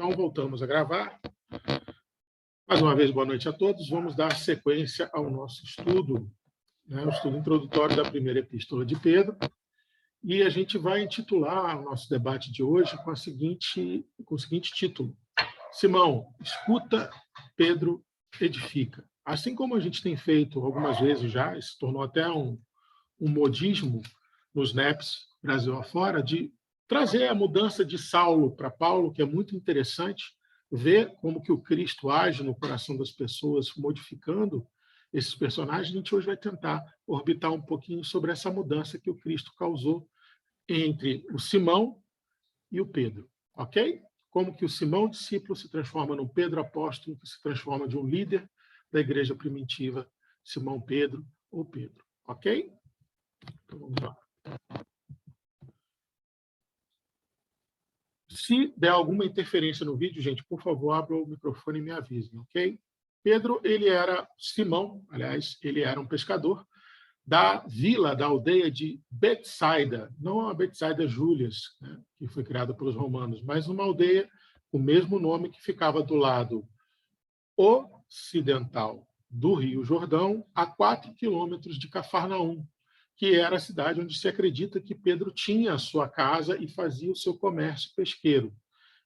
Então, voltamos a gravar. Mais uma vez, boa noite a todos. Vamos dar sequência ao nosso estudo, o estudo introdutório da primeira epístola de Pedro. E a gente vai intitular o nosso debate de hoje com o seguinte título: Simão, escuta, Pedro, edifica. Assim como a gente tem feito algumas vezes já, se tornou até um modismo nos NEPs Brasil afora, de trazer a mudança de Saulo para Paulo, que é muito interessante, ver como que o Cristo age no coração das pessoas, modificando esses personagens. A gente hoje vai tentar orbitar um pouquinho sobre essa mudança que o Cristo causou entre o Simão e o Pedro, ok? Como que o Simão discípulo se transforma no Pedro apóstolo, que se transforma de um líder da igreja primitiva, Simão Pedro ou Pedro, ok? Então vamos lá. Se der alguma interferência no vídeo, gente, por favor, abra o microfone e me avisem, ok? Pedro, Simão, aliás, ele era um pescador da vila, da aldeia de Betsaida, não a Betsaida Júlias, que foi criada pelos romanos, mas uma aldeia com o mesmo nome que ficava do lado ocidental do Rio Jordão, a 4 quilômetros de Cafarnaum, que era a cidade onde se acredita que Pedro tinha a sua casa e fazia o seu comércio pesqueiro.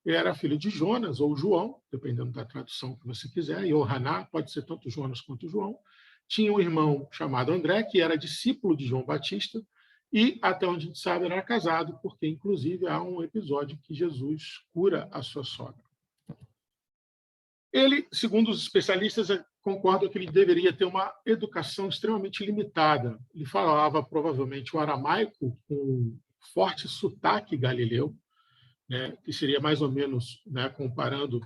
Ele era filho de Jonas, ou João, dependendo da tradução que você quiser, e Yohaná, pode ser tanto Jonas quanto João. Tinha um irmão chamado André, que era discípulo de João Batista, e, até onde a gente sabe, era casado, porque, inclusive, há um episódio que Jesus cura a sua sogra. Ele, segundo os especialistas, concordam que ele deveria ter uma educação extremamente limitada. Ele falava, provavelmente, o aramaico com um forte sotaque galileu, que seria mais ou menos, comparando,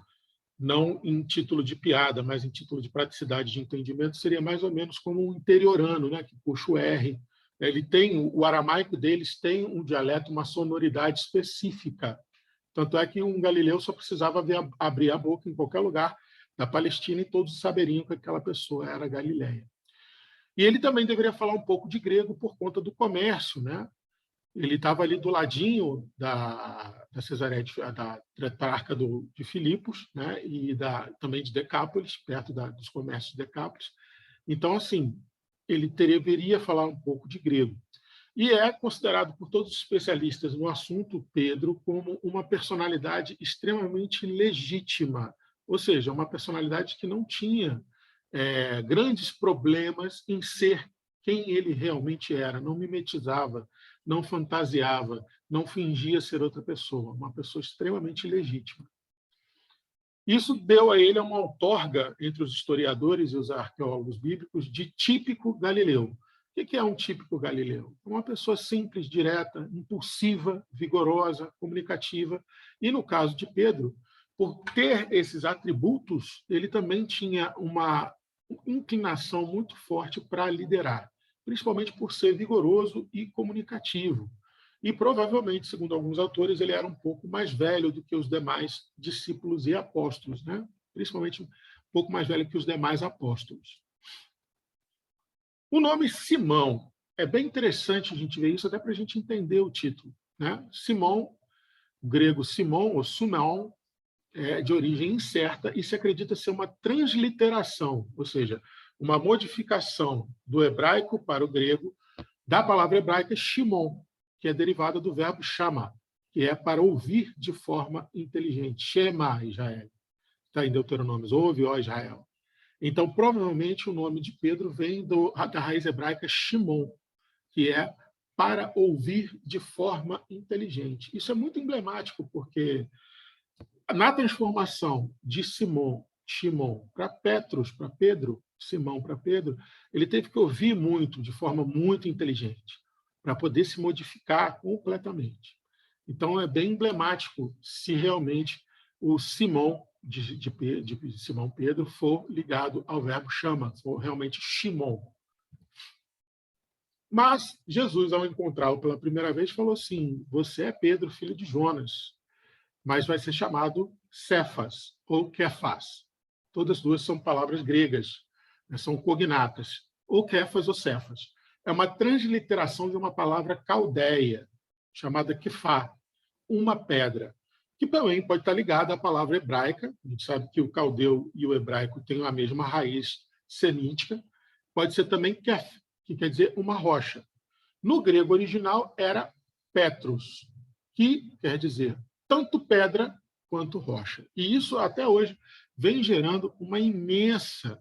não em título de piada, mas em título de praticidade de entendimento, seria mais ou menos como um interiorano, que puxa o R. O aramaico deles tem um dialeto, uma sonoridade específica. Tanto é que um galileu só precisava abrir a boca em qualquer lugar da Palestina e todos saberiam que aquela pessoa era galileia. E ele também deveria falar um pouco de grego por conta do comércio, Ele estava ali do ladinho da Cesareia, da tetrarca de Filipos, e também de Decápolis, perto dos comércios de Decápolis. Então, assim, ele deveria falar um pouco de grego. E é considerado por todos os especialistas no assunto, Pedro, como uma personalidade extremamente legítima, ou seja, uma personalidade que não tinha grandes problemas em ser quem ele realmente era, não mimetizava, não fantasiava, não fingia ser outra pessoa, uma pessoa extremamente legítima. Isso deu a ele uma outorga entre os historiadores e os arqueólogos bíblicos de típico galileu. O que é um típico galileu? Uma pessoa simples, direta, impulsiva, vigorosa, comunicativa. E, no caso de Pedro, por ter esses atributos, ele também tinha uma inclinação muito forte para liderar, principalmente por ser vigoroso e comunicativo. E, provavelmente, segundo alguns autores, ele era um pouco mais velho do que os demais discípulos e apóstolos, principalmente um pouco mais velho que os demais apóstolos. O nome Simão é bem interessante a gente ver isso, até para a gente entender o título. Simão, o grego Simão, ou Sumeon, é de origem incerta e se acredita ser uma transliteração, ou seja, uma modificação do hebraico para o grego da palavra hebraica Shimon, que é derivada do verbo chama, que é para ouvir de forma inteligente. Shema, Israel. Está em Deuteronômio, ouve, ó Israel. Então, provavelmente, o nome de Pedro vem da raiz hebraica Shimon, que é para ouvir de forma inteligente. Isso é muito emblemático, porque na transformação de Shimon para Petros, para Pedro, Simão para Pedro, ele teve que ouvir muito, de forma muito inteligente, para poder se modificar completamente. Então, é bem emblemático se realmente o Simão de Simão Pedro for ligado ao verbo chama, for realmente Shimon. Mas Jesus, ao encontrá-lo pela primeira vez, falou assim: você é Pedro, filho de Jonas, mas vai ser chamado Cefas ou Kefas. Todas duas são palavras gregas, são cognatas, ou Kefas ou Cefas. É uma transliteração de uma palavra caldeia, chamada Kefá, uma pedra, que também pode estar ligada à palavra hebraica. A gente sabe que o caldeu e o hebraico têm a mesma raiz semítica. Pode ser também kef, que quer dizer uma rocha. No grego original era Petros, que quer dizer tanto pedra quanto rocha. E isso, até hoje, vem gerando uma imensa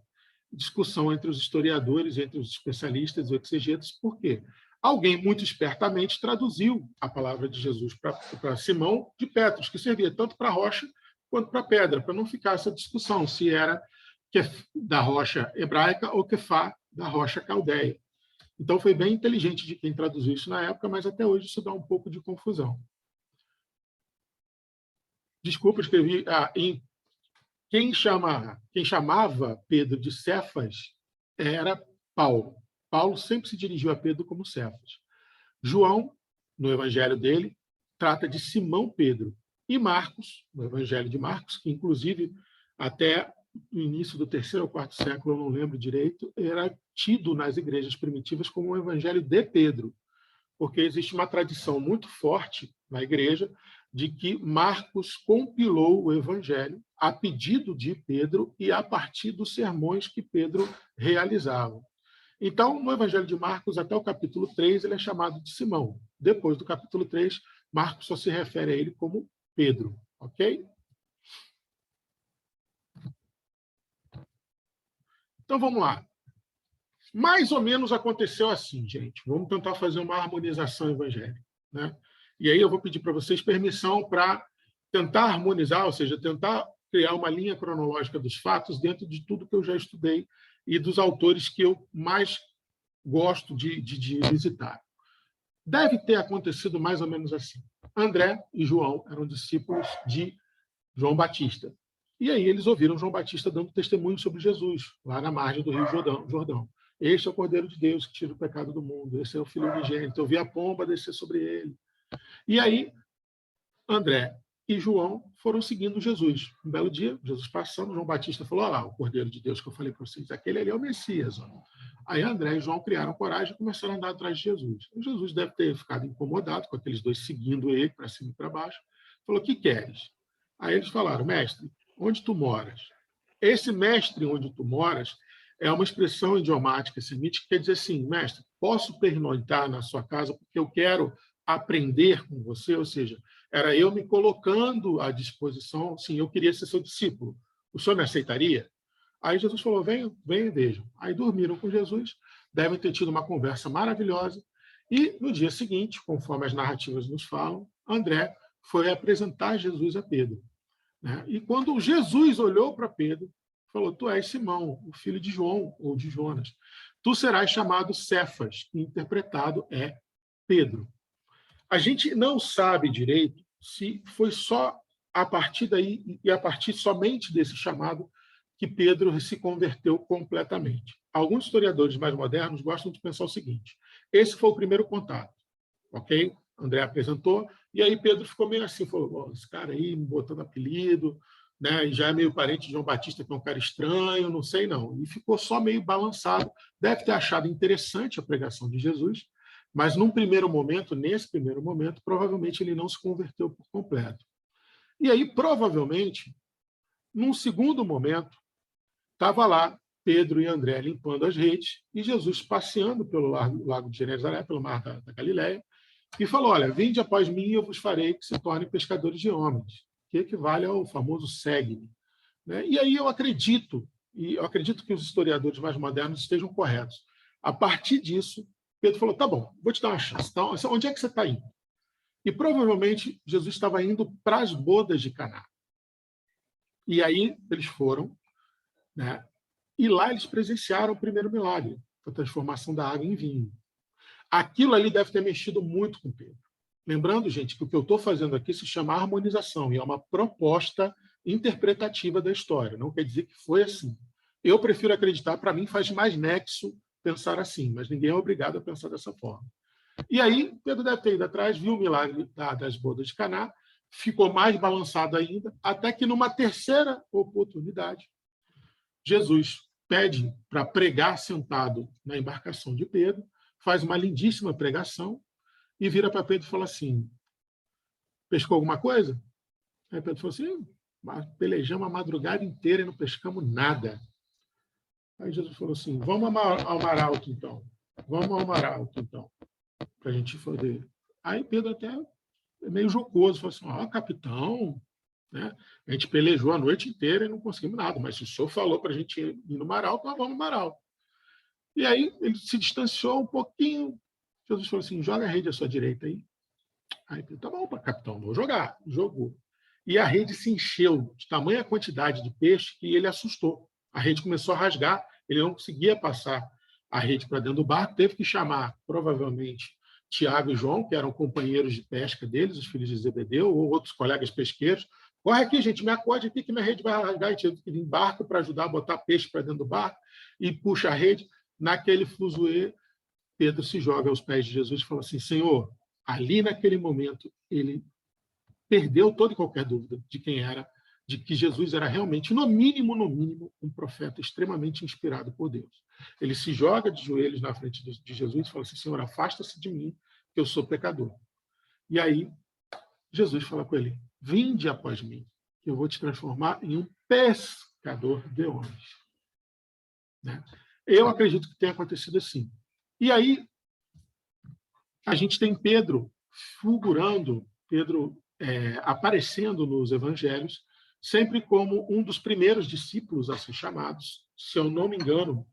discussão entre os historiadores, entre os especialistas e exegetas. Por quê? Alguém muito espertamente traduziu a palavra de Jesus para Simão de Petros, que servia tanto para rocha quanto para pedra, para não ficar essa discussão se era da rocha hebraica ou kefá da rocha caldeia. Então, foi bem inteligente de quem traduziu isso na época, mas até hoje isso dá um pouco de confusão. Desculpa, escrevi. Quem chamava Pedro de Cefas era Paulo. Paulo sempre se dirigiu a Pedro como Cefas. João, no evangelho dele, trata de Simão Pedro. E Marcos, no evangelho de Marcos, que inclusive até no início do 3º ou 4º século, eu não lembro direito, era tido nas igrejas primitivas como o evangelho de Pedro, porque existe uma tradição muito forte na igreja de que Marcos compilou o evangelho a pedido de Pedro e a partir dos sermões que Pedro realizava. Então, no evangelho de Marcos, até o capítulo 3, ele é chamado de Simão. Depois do capítulo 3, Marcos só se refere a ele como Pedro, ok? Então, vamos lá. Mais ou menos aconteceu assim, gente. Vamos tentar fazer uma harmonização evangélica, né? E aí eu vou pedir para vocês permissão para tentar harmonizar, ou seja, tentar criar uma linha cronológica dos fatos dentro de tudo que eu já estudei e dos autores que eu mais gosto de visitar. Deve ter acontecido mais ou menos assim. André e João eram discípulos de João Batista. E aí eles ouviram João Batista dando testemunho sobre Jesus, lá na margem do Rio Jordão. Este é o Cordeiro de Deus que tira o pecado do mundo. Esse é o Filho unigênito. Eu vi a pomba descer sobre ele. E aí, André e João foram seguindo Jesus. Um belo dia, Jesus passando, João Batista falou: olha lá, o Cordeiro de Deus que eu falei para vocês, aquele ali é o Messias. Ó. Aí André e João criaram coragem e começaram a andar atrás de Jesus. E Jesus deve ter ficado incomodado com aqueles dois seguindo ele para cima e para baixo. Falou: o que queres? Aí eles falaram: mestre, onde tu moras? Esse mestre onde tu moras é uma expressão idiomática semítica que quer dizer assim: mestre, posso pernoitar na sua casa porque eu quero aprender com você? Ou seja, era eu me colocando à disposição, sim, eu queria ser seu discípulo. O senhor me aceitaria? Aí Jesus falou: venham, venham e vejam. Aí dormiram com Jesus, devem ter tido uma conversa maravilhosa, e no dia seguinte, conforme as narrativas nos falam, André foi apresentar Jesus a Pedro. Né? E quando Jesus olhou para Pedro, falou: tu és Simão, o filho de João, ou de Jonas. Tu serás chamado Cefas, que interpretado é Pedro. A gente não sabe direito se foi só a partir daí e a partir somente desse chamado que Pedro se converteu completamente. Alguns historiadores mais modernos gostam de pensar o seguinte: esse foi o primeiro contato, ok? André apresentou, e aí Pedro ficou meio assim, falou: oh, esse cara aí me botando apelido, né? E já é meio parente de João Batista, que é um cara estranho, não sei não. E ficou só meio balançado. Deve ter achado interessante a pregação de Jesus, mas nesse primeiro momento, provavelmente ele não se converteu por completo. E aí, provavelmente, num segundo momento, estava lá Pedro e André limpando as redes e Jesus passeando pelo lago de Genezaré, pelo mar da Galileia, e falou: olha, vinde após mim e eu vos farei que se tornem pescadores de homens, que equivale ao famoso segue-me. Né? E aí eu acredito que os historiadores mais modernos estejam corretos. A partir disso, Pedro falou: tá bom, vou te dar uma chance. Então, onde é que você está indo? E provavelmente Jesus estava indo para as bodas de Caná. E aí eles foram, né? E lá eles presenciaram o primeiro milagre, a transformação da água em vinho. Aquilo ali deve ter mexido muito com Pedro. Lembrando, gente, que o que eu estou fazendo aqui se chama harmonização e é uma proposta interpretativa da história. Não quer dizer que foi assim. Eu prefiro acreditar, para mim faz mais nexo pensar assim, mas ninguém é obrigado a pensar dessa forma. E aí, Pedro deve ter ido atrás, viu o milagre das bodas de Caná, ficou mais balançado ainda, até que numa terceira oportunidade, Jesus pede para pregar sentado na embarcação de Pedro, faz uma lindíssima pregação e vira para Pedro e fala assim: pescou alguma coisa? Aí Pedro falou assim, pelejamos a madrugada inteira e não pescamos nada. Aí Jesus falou assim, vamos ao mar alto, então. Vamos ao mar alto, então, para a gente poder. Aí Pedro até meio jocoso, falou assim, capitão, né? A gente pelejou a noite inteira e não conseguimos nada, mas se o senhor falou para a gente ir no mar alto, nós vamos no mar alto. E aí ele se distanciou um pouquinho. Jesus falou assim, joga a rede à sua direita aí. Aí Pedro, tá bom, capitão, vou jogar. Jogou. E a rede se encheu de tamanha quantidade de peixe que ele assustou. A rede começou a rasgar, ele não conseguia passar a rede para dentro do barco, teve que chamar, provavelmente, Tiago e João, que eram companheiros de pesca deles, os filhos de Zebedeu, ou outros colegas pesqueiros. Corre aqui, gente, me acorde aqui que minha rede vai rasgar. E tive que ir em barco para ajudar a botar peixe para dentro do barco e puxa a rede. Naquele fuzuê, Pedro se joga aos pés de Jesus e fala assim, Senhor, ali naquele momento, ele perdeu toda e qualquer dúvida de quem era, de que Jesus era realmente, no mínimo, um profeta extremamente inspirado por Deus. Ele se joga de joelhos na frente de Jesus e fala assim, Senhor, afasta-se de mim, que eu sou pecador. E aí, Jesus fala com ele, vinde após mim, que eu vou te transformar em um pescador de homens. Né? Eu acredito que tenha acontecido assim. E aí, a gente tem Pedro fulgurando, Pedro aparecendo nos evangelhos, sempre como um dos primeiros discípulos a ser chamados, se eu não me engano,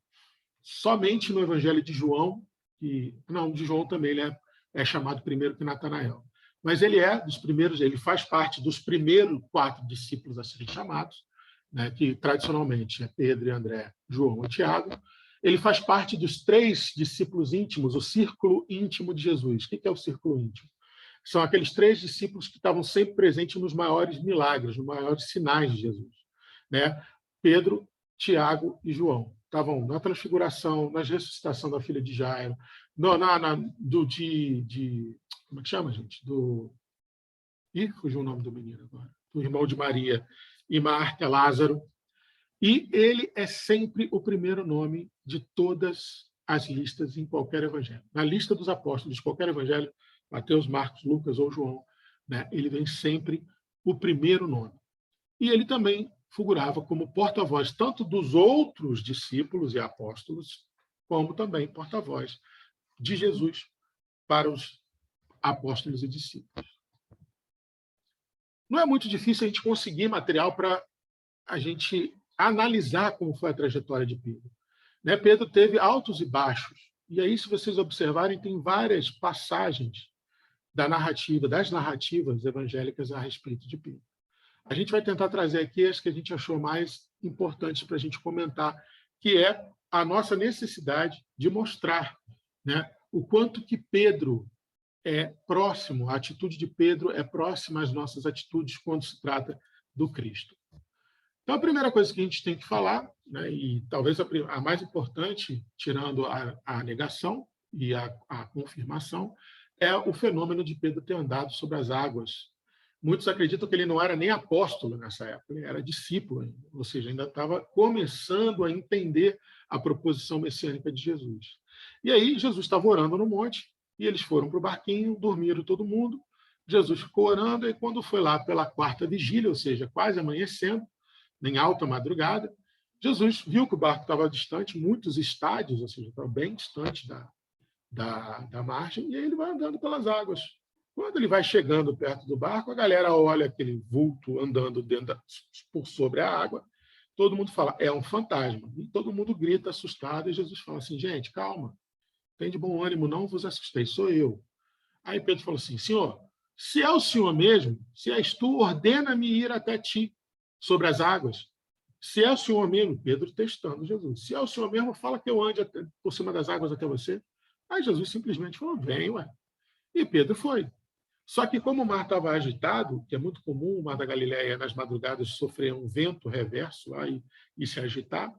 somente no evangelho de João, de João também ele é chamado primeiro que Natanael. Mas ele é dos primeiros, ele faz parte dos primeiros 4 discípulos a serem chamados, né, que tradicionalmente é Pedro e André, João e Tiago. Ele faz parte dos 3 discípulos íntimos, o círculo íntimo de Jesus. O que é o círculo íntimo? São aqueles 3 discípulos que estavam sempre presentes nos maiores milagres, nos maiores sinais de Jesus. Né? Pedro, Tiago e João. Estavam na transfiguração, na ressuscitação da filha de Jairo, como é que chama, gente? Fugiu o nome do menino agora. Do irmão de Maria e Marta, Lázaro. E ele é sempre o primeiro nome de todas as listas em qualquer evangelho. Na lista dos apóstolos de qualquer evangelho, Mateus, Marcos, Lucas ou João, né, ele vem sempre o primeiro nome. E ele também figurava como porta-voz tanto dos outros discípulos e apóstolos, como também porta-voz de Jesus para os apóstolos e discípulos. Não é muito difícil a gente conseguir material para a gente analisar como foi a trajetória de Pedro. Né? Pedro teve altos e baixos. E aí, se vocês observarem, tem várias passagens das narrativas evangélicas a respeito de Pedro. A gente vai tentar trazer aqui as que a gente achou mais importantes para a gente comentar, que é a nossa necessidade de mostrar, né, o quanto que Pedro é próximo, a atitude de Pedro é próxima às nossas atitudes quando se trata do Cristo. Então, a primeira coisa que a gente tem que falar, né, e talvez a mais importante, tirando a negação e a confirmação, é o fenômeno de Pedro ter andado sobre as águas. Muitos acreditam que ele não era nem apóstolo nessa época, ele era discípulo ainda, ou seja, ainda estava começando a entender a proposição messiânica de Jesus. E aí Jesus estava orando no monte, e eles foram para o barquinho, dormiram todo mundo, Jesus ficou orando, e quando foi lá pela 4ª vigília, ou seja, quase amanhecendo, em alta madrugada, Jesus viu que o barco estava distante, muitos estádios, ou seja, estava bem distante da margem, e aí ele vai andando pelas águas. Quando ele vai chegando perto do barco, a galera olha aquele vulto andando por sobre a água, todo mundo fala, é um fantasma. E todo mundo grita assustado, e Jesus fala assim, gente, calma, tem de bom ânimo, não vos assustei, sou eu. Aí Pedro falou assim, Senhor, se é o Senhor mesmo, se és tu, ordena-me ir até ti sobre as águas. Se é o Senhor mesmo, Pedro testando Jesus, se é o Senhor mesmo, fala que eu ande por cima das águas até você. Aí Jesus simplesmente falou, vem, ué. E Pedro foi. Só que como o mar estava agitado, que é muito comum o mar da Galileia nas madrugadas sofrer um vento reverso lá e se agitar,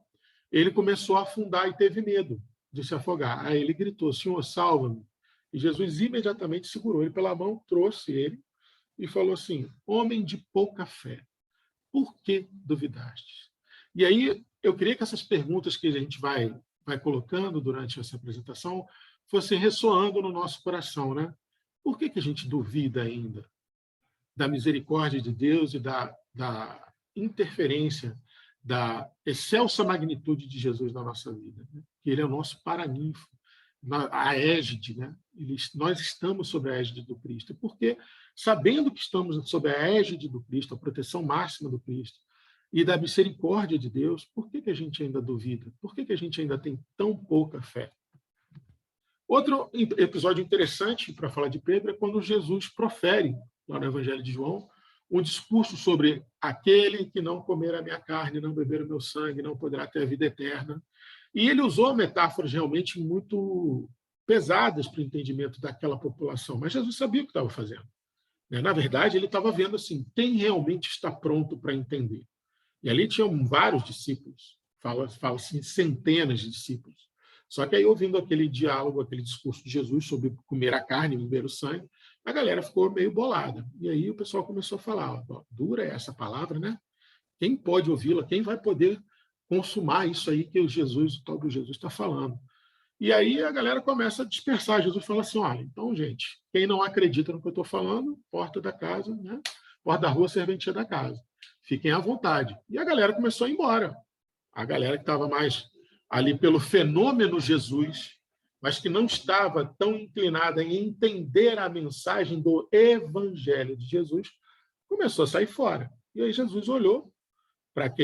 ele começou a afundar e teve medo de se afogar. Aí ele gritou, Senhor, salva-me. E Jesus imediatamente segurou ele pela mão, trouxe ele e falou assim, homem de pouca fé, por que duvidaste? E aí eu queria que essas perguntas que a gente vai colocando durante essa apresentação fossem ressoando no nosso coração, né? Por que a gente duvida ainda da misericórdia de Deus e da interferência, da excelsa magnitude de Jesus na nossa vida, né? Que ele é o nosso paraninfo, a égide, né? Nós estamos sob a égide do Cristo, porque, sabendo que estamos sob a égide do Cristo, a proteção máxima do Cristo, e da misericórdia de Deus, por que a gente ainda duvida? Por que a gente ainda tem tão pouca fé? Outro episódio interessante para falar de Pedro é quando Jesus profere, lá no Evangelho de João, um discurso sobre aquele que não comer a minha carne, não beber o meu sangue, não poderá ter a vida eterna. E ele usou metáforas realmente muito pesadas para o entendimento daquela população, mas Jesus sabia o que estava fazendo. Na verdade, ele estava vendo assim, quem realmente está pronto para entender. E ali tinham vários discípulos, fala-se centenas de discípulos. Só que aí, ouvindo aquele diálogo, aquele discurso de Jesus sobre comer a carne e beber o sangue, a galera ficou meio bolada. E aí o pessoal começou a falar, dura essa palavra, né? Quem pode ouvi-la? Quem vai poder consumar isso aí que o tal do Jesus está falando? E aí a galera começa a dispersar. Jesus fala assim, olha, então, gente, quem não acredita no que eu estou falando, porta da casa, né? Porta da rua, serventia da casa. Fiquem à vontade. E a galera começou a ir embora. A galera que estava mais ali pelo fenômeno Jesus, mas que não estava tão inclinada em entender a mensagem do Evangelho de Jesus, começou a sair fora. E aí Jesus olhou para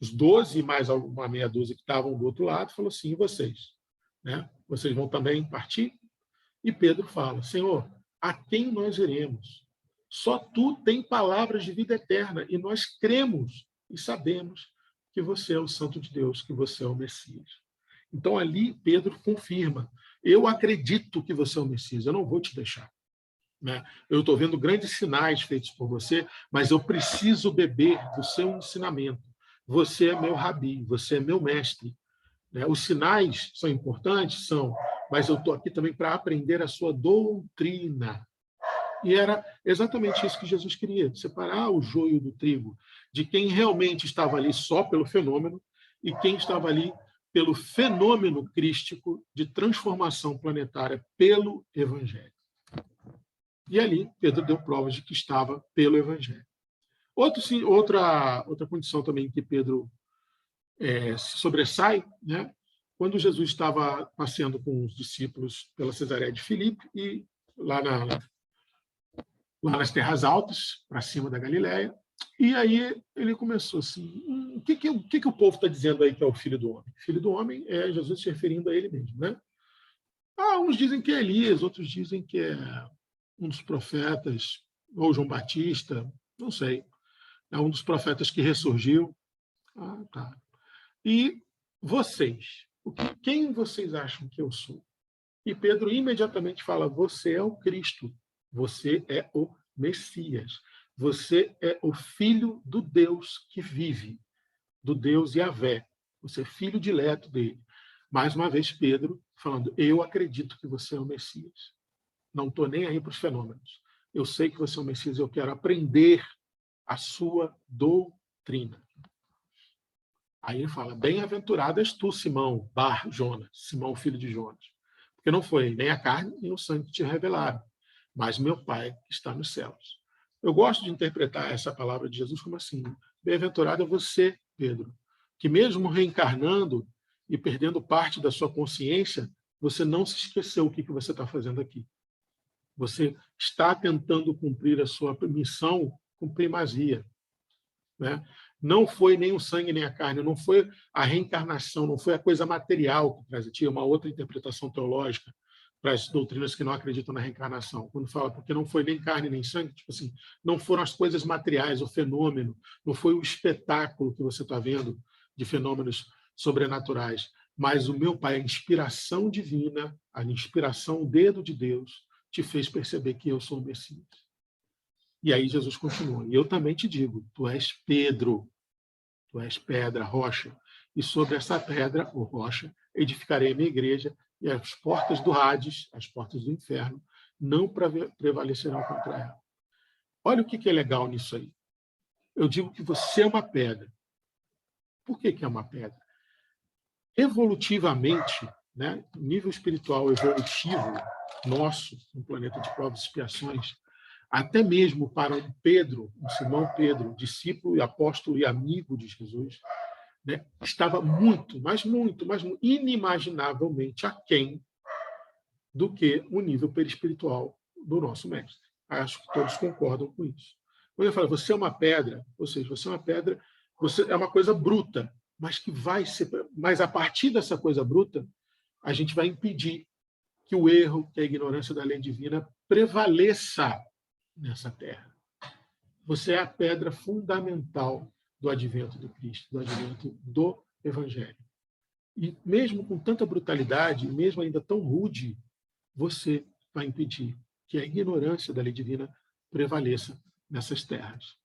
os 12 mais uma meia dúzia que estavam do outro lado e falou assim, e vocês? Né? Vocês vão também partir? E Pedro fala, Senhor, a quem nós iremos? Só tu tem palavras de vida eterna e nós cremos e sabemos que você é o Santo de Deus, que você é o Messias. Então ali Pedro confirma, eu acredito que você é o Messias, eu não vou te deixar. Né? Eu estou vendo grandes sinais feitos por você, mas eu preciso beber do seu ensinamento. Você é meu rabi, você é meu mestre. Os sinais são importantes? São, mas eu estou aqui também para aprender a sua doutrina. E era exatamente isso que Jesus queria, separar o joio do trigo, de quem realmente estava ali só pelo fenômeno e quem estava ali pelo fenômeno crístico de transformação planetária pelo Evangelho. E ali Pedro deu provas de que estava pelo Evangelho. Outra condição também que Pedro se sobressai, né? Quando Jesus estava passeando com os discípulos pela Cesareia de Filipe e lá nas terras altas, para cima da Galileia, e aí ele começou assim, o que o povo está dizendo aí que é o Filho do Homem? Filho do Homem é Jesus se referindo a ele mesmo, né? Uns dizem que é Elias, outros dizem que é um dos profetas, ou João Batista, não sei. É um dos profetas que ressurgiu. Tá. E vocês? Quem vocês acham que eu sou? E Pedro imediatamente fala, você é o Cristo, você é o Messias, você é o Filho do Deus que vive, do Deus Yahvé, você é filho dileto dele. Mais uma vez, Pedro falando, eu acredito que você é o Messias. Não estou nem aí para os fenômenos. Eu sei que você é o Messias, eu quero aprender a sua doutrina. Aí ele fala, bem-aventurado és tu, Simão, Jonas, Simão, filho de Jonas. Porque não foi nem a carne nem o sangue que te revelaram, mas meu Pai que está nos céus. Eu gosto de interpretar essa palavra de Jesus como assim, bem-aventurado é você, Pedro, que mesmo reencarnando e perdendo parte da sua consciência, você não se esqueceu o que você está fazendo aqui. Você está tentando cumprir a sua missão com primazia. Né? Não foi nem o sangue nem a carne, não foi a reencarnação, não foi a coisa material que traz. Tinha uma outra interpretação teológica para as doutrinas que não acreditam na reencarnação. Quando fala porque não foi nem carne nem sangue, tipo assim, não foram as coisas materiais, o fenômeno, não foi o espetáculo que você está vendo de fenômenos sobrenaturais, mas o meu Pai, a inspiração divina, a inspiração, o dedo de Deus, te fez perceber que eu sou o Messias. E aí Jesus continua. E eu também te digo, tu és Pedro, tu és pedra, rocha, e sobre essa pedra, ou rocha, edificarei a minha igreja, e as portas do Hades, as portas do inferno, não prevalecerão contra ela. Olha o que é legal nisso aí. Eu digo que você é uma pedra. Por que é uma pedra? Evolutivamente, né, nível espiritual evolutivo nosso, no planeta de provas e expiações, até mesmo para um Pedro, um Simão Pedro, discípulo e apóstolo e amigo de Jesus, né, estava muito, mas inimaginavelmente aquém do que o nível perispiritual do nosso mestre. Acho que todos concordam com isso. Quando eu falo, você é uma pedra, ou seja, você é uma pedra, você é uma coisa bruta, mas que vai ser, mas a partir dessa coisa bruta, a gente vai impedir que o erro, que a ignorância da lei divina prevaleça nessa terra. Você é a pedra fundamental do advento do Cristo, do advento do Evangelho. E mesmo com tanta brutalidade, mesmo ainda tão rude, você vai impedir que a ignorância da lei divina prevaleça nessas terras.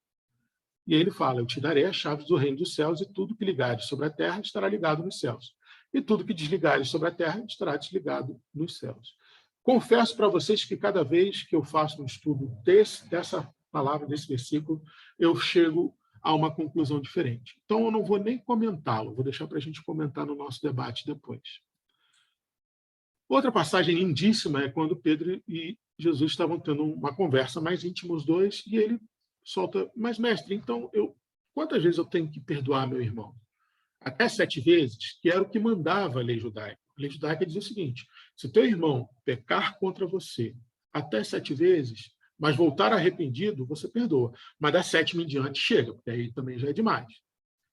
E aí ele fala, eu te darei as chaves do reino dos céus e tudo que ligares sobre a terra estará ligado nos céus. E tudo que desligares sobre a terra estará desligado nos céus. Confesso para vocês que cada vez que eu faço um estudo dessa palavra, desse versículo, eu chego a uma conclusão diferente. Então, eu não vou nem comentá-lo, vou deixar para a gente comentar no nosso debate depois. Outra passagem lindíssima é quando Pedro e Jesus estavam tendo uma conversa mais íntima, os dois, e ele solta, mas mestre, então, quantas vezes eu tenho que perdoar meu irmão? Até 7 vezes, que era o que mandava a lei judaica. A lei judaica dizia o seguinte, se teu irmão pecar contra você até 7 vezes, mas voltar arrependido, você perdoa. Mas da 7ª em diante chega, porque aí também já é demais.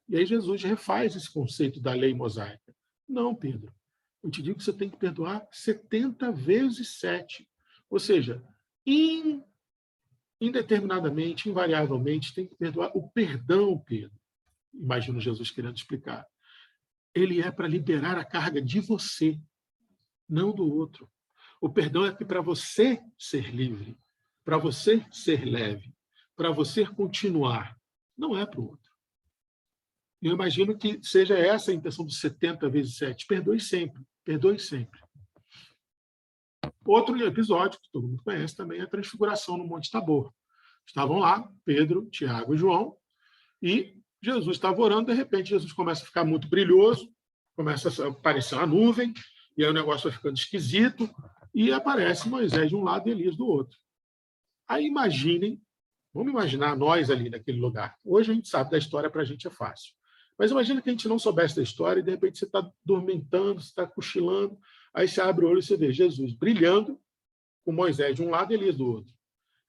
E aí Jesus refaz esse conceito da lei mosaica. Não, Pedro, eu te digo que você tem que perdoar 70 vezes 7. Ou seja, indeterminadamente, invariavelmente, tem que perdoar. O perdão, Pedro, imagino Jesus querendo explicar, ele é para liberar a carga de você, não do outro. O perdão é para você ser livre, para você ser leve, para você continuar. Não é para o outro. Eu imagino que seja essa a intenção dos 70 vezes 7. Perdoe sempre, perdoe sempre. Outro episódio que todo mundo conhece também é a transfiguração no Monte Tabor. Estavam lá Pedro, Tiago e João, e Jesus estava orando, de repente Jesus começa a ficar muito brilhoso, começa a aparecer uma nuvem, e aí o negócio vai ficando esquisito, e aparece Moisés de um lado e Elias do outro. Aí imaginem, vamos imaginar nós ali naquele lugar. Hoje a gente sabe da história, para a gente é fácil. Mas imagina que a gente não soubesse da história e de repente você está dormentando, você está cochilando, aí você abre o olho e você vê Jesus brilhando, com Moisés de um lado e Elias do outro.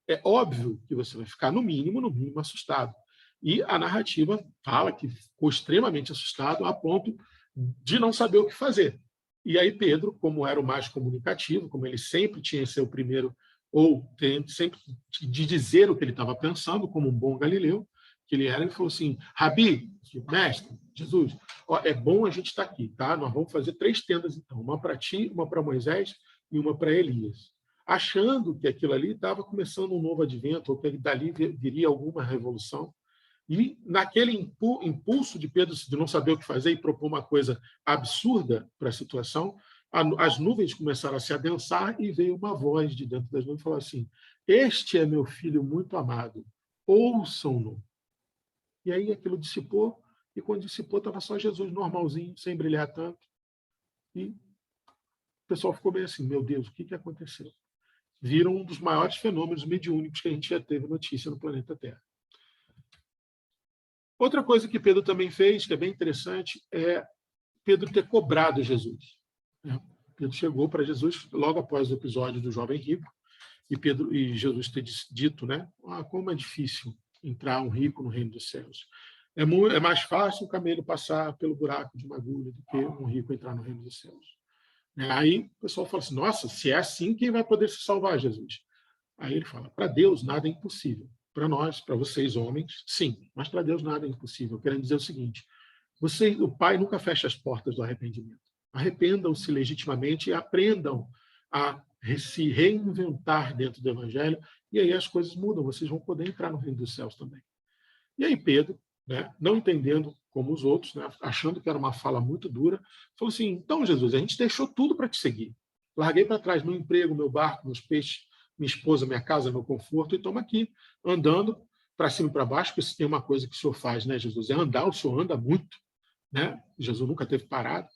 É óbvio que você vai ficar, no mínimo, assustado. E a narrativa fala que ficou extremamente assustado a ponto de não saber o que fazer. E aí Pedro, como era o mais comunicativo, como ele sempre tinha que ser o primeiro, ou sempre de dizer o que ele estava pensando, como um bom galileu, que ele era, ele falou assim, Rabi, mestre, Jesus, ó, é bom a gente estar aqui, tá? Nós vamos fazer 3 tendas, então, uma para ti, uma para Moisés e uma para Elias. Achando que aquilo ali estava começando um novo advento, ou que dali viria alguma revolução. E naquele impulso de Pedro de não saber o que fazer e propor uma coisa absurda para a situação, as nuvens começaram a se adensar e veio uma voz de dentro das nuvens e falou assim, este é meu filho muito amado, ouçam-no. E aí aquilo dissipou, e quando dissipou estava só Jesus normalzinho, sem brilhar tanto. E o pessoal ficou meio assim, meu Deus, o que aconteceu? Viram um dos maiores fenômenos mediúnicos que a gente já teve notícia no planeta Terra. Outra coisa que Pedro também fez, que é bem interessante, é Pedro ter cobrado Jesus. Pedro chegou para Jesus logo após o episódio do jovem rico, e Jesus ter dito, né, como é difícil entrar um rico no reino dos céus. É mais fácil um camelo passar pelo buraco de uma agulha do que um rico entrar no reino dos céus. Aí o pessoal fala assim, nossa, se é assim, quem vai poder se salvar, Jesus? Aí ele fala, para Deus nada é impossível. Para nós, para vocês homens, sim, mas para Deus nada é impossível. Querendo dizer o seguinte, o Pai nunca fecha as portas do arrependimento. Arrependam-se legitimamente e aprendam a se reinventar dentro do Evangelho, e aí as coisas mudam, vocês vão poder entrar no reino dos céus também. E aí Pedro, né, não entendendo como os outros, né, achando que era uma fala muito dura, falou assim, então Jesus, a gente deixou tudo para te seguir. Larguei para trás meu emprego, meu barco, meus peixes, minha esposa, minha casa, meu conforto, e estamos aqui, andando para cima e para baixo, porque se tem uma coisa que o Senhor faz, né, Jesus, é andar, o Senhor anda muito, né? Jesus nunca teve parado,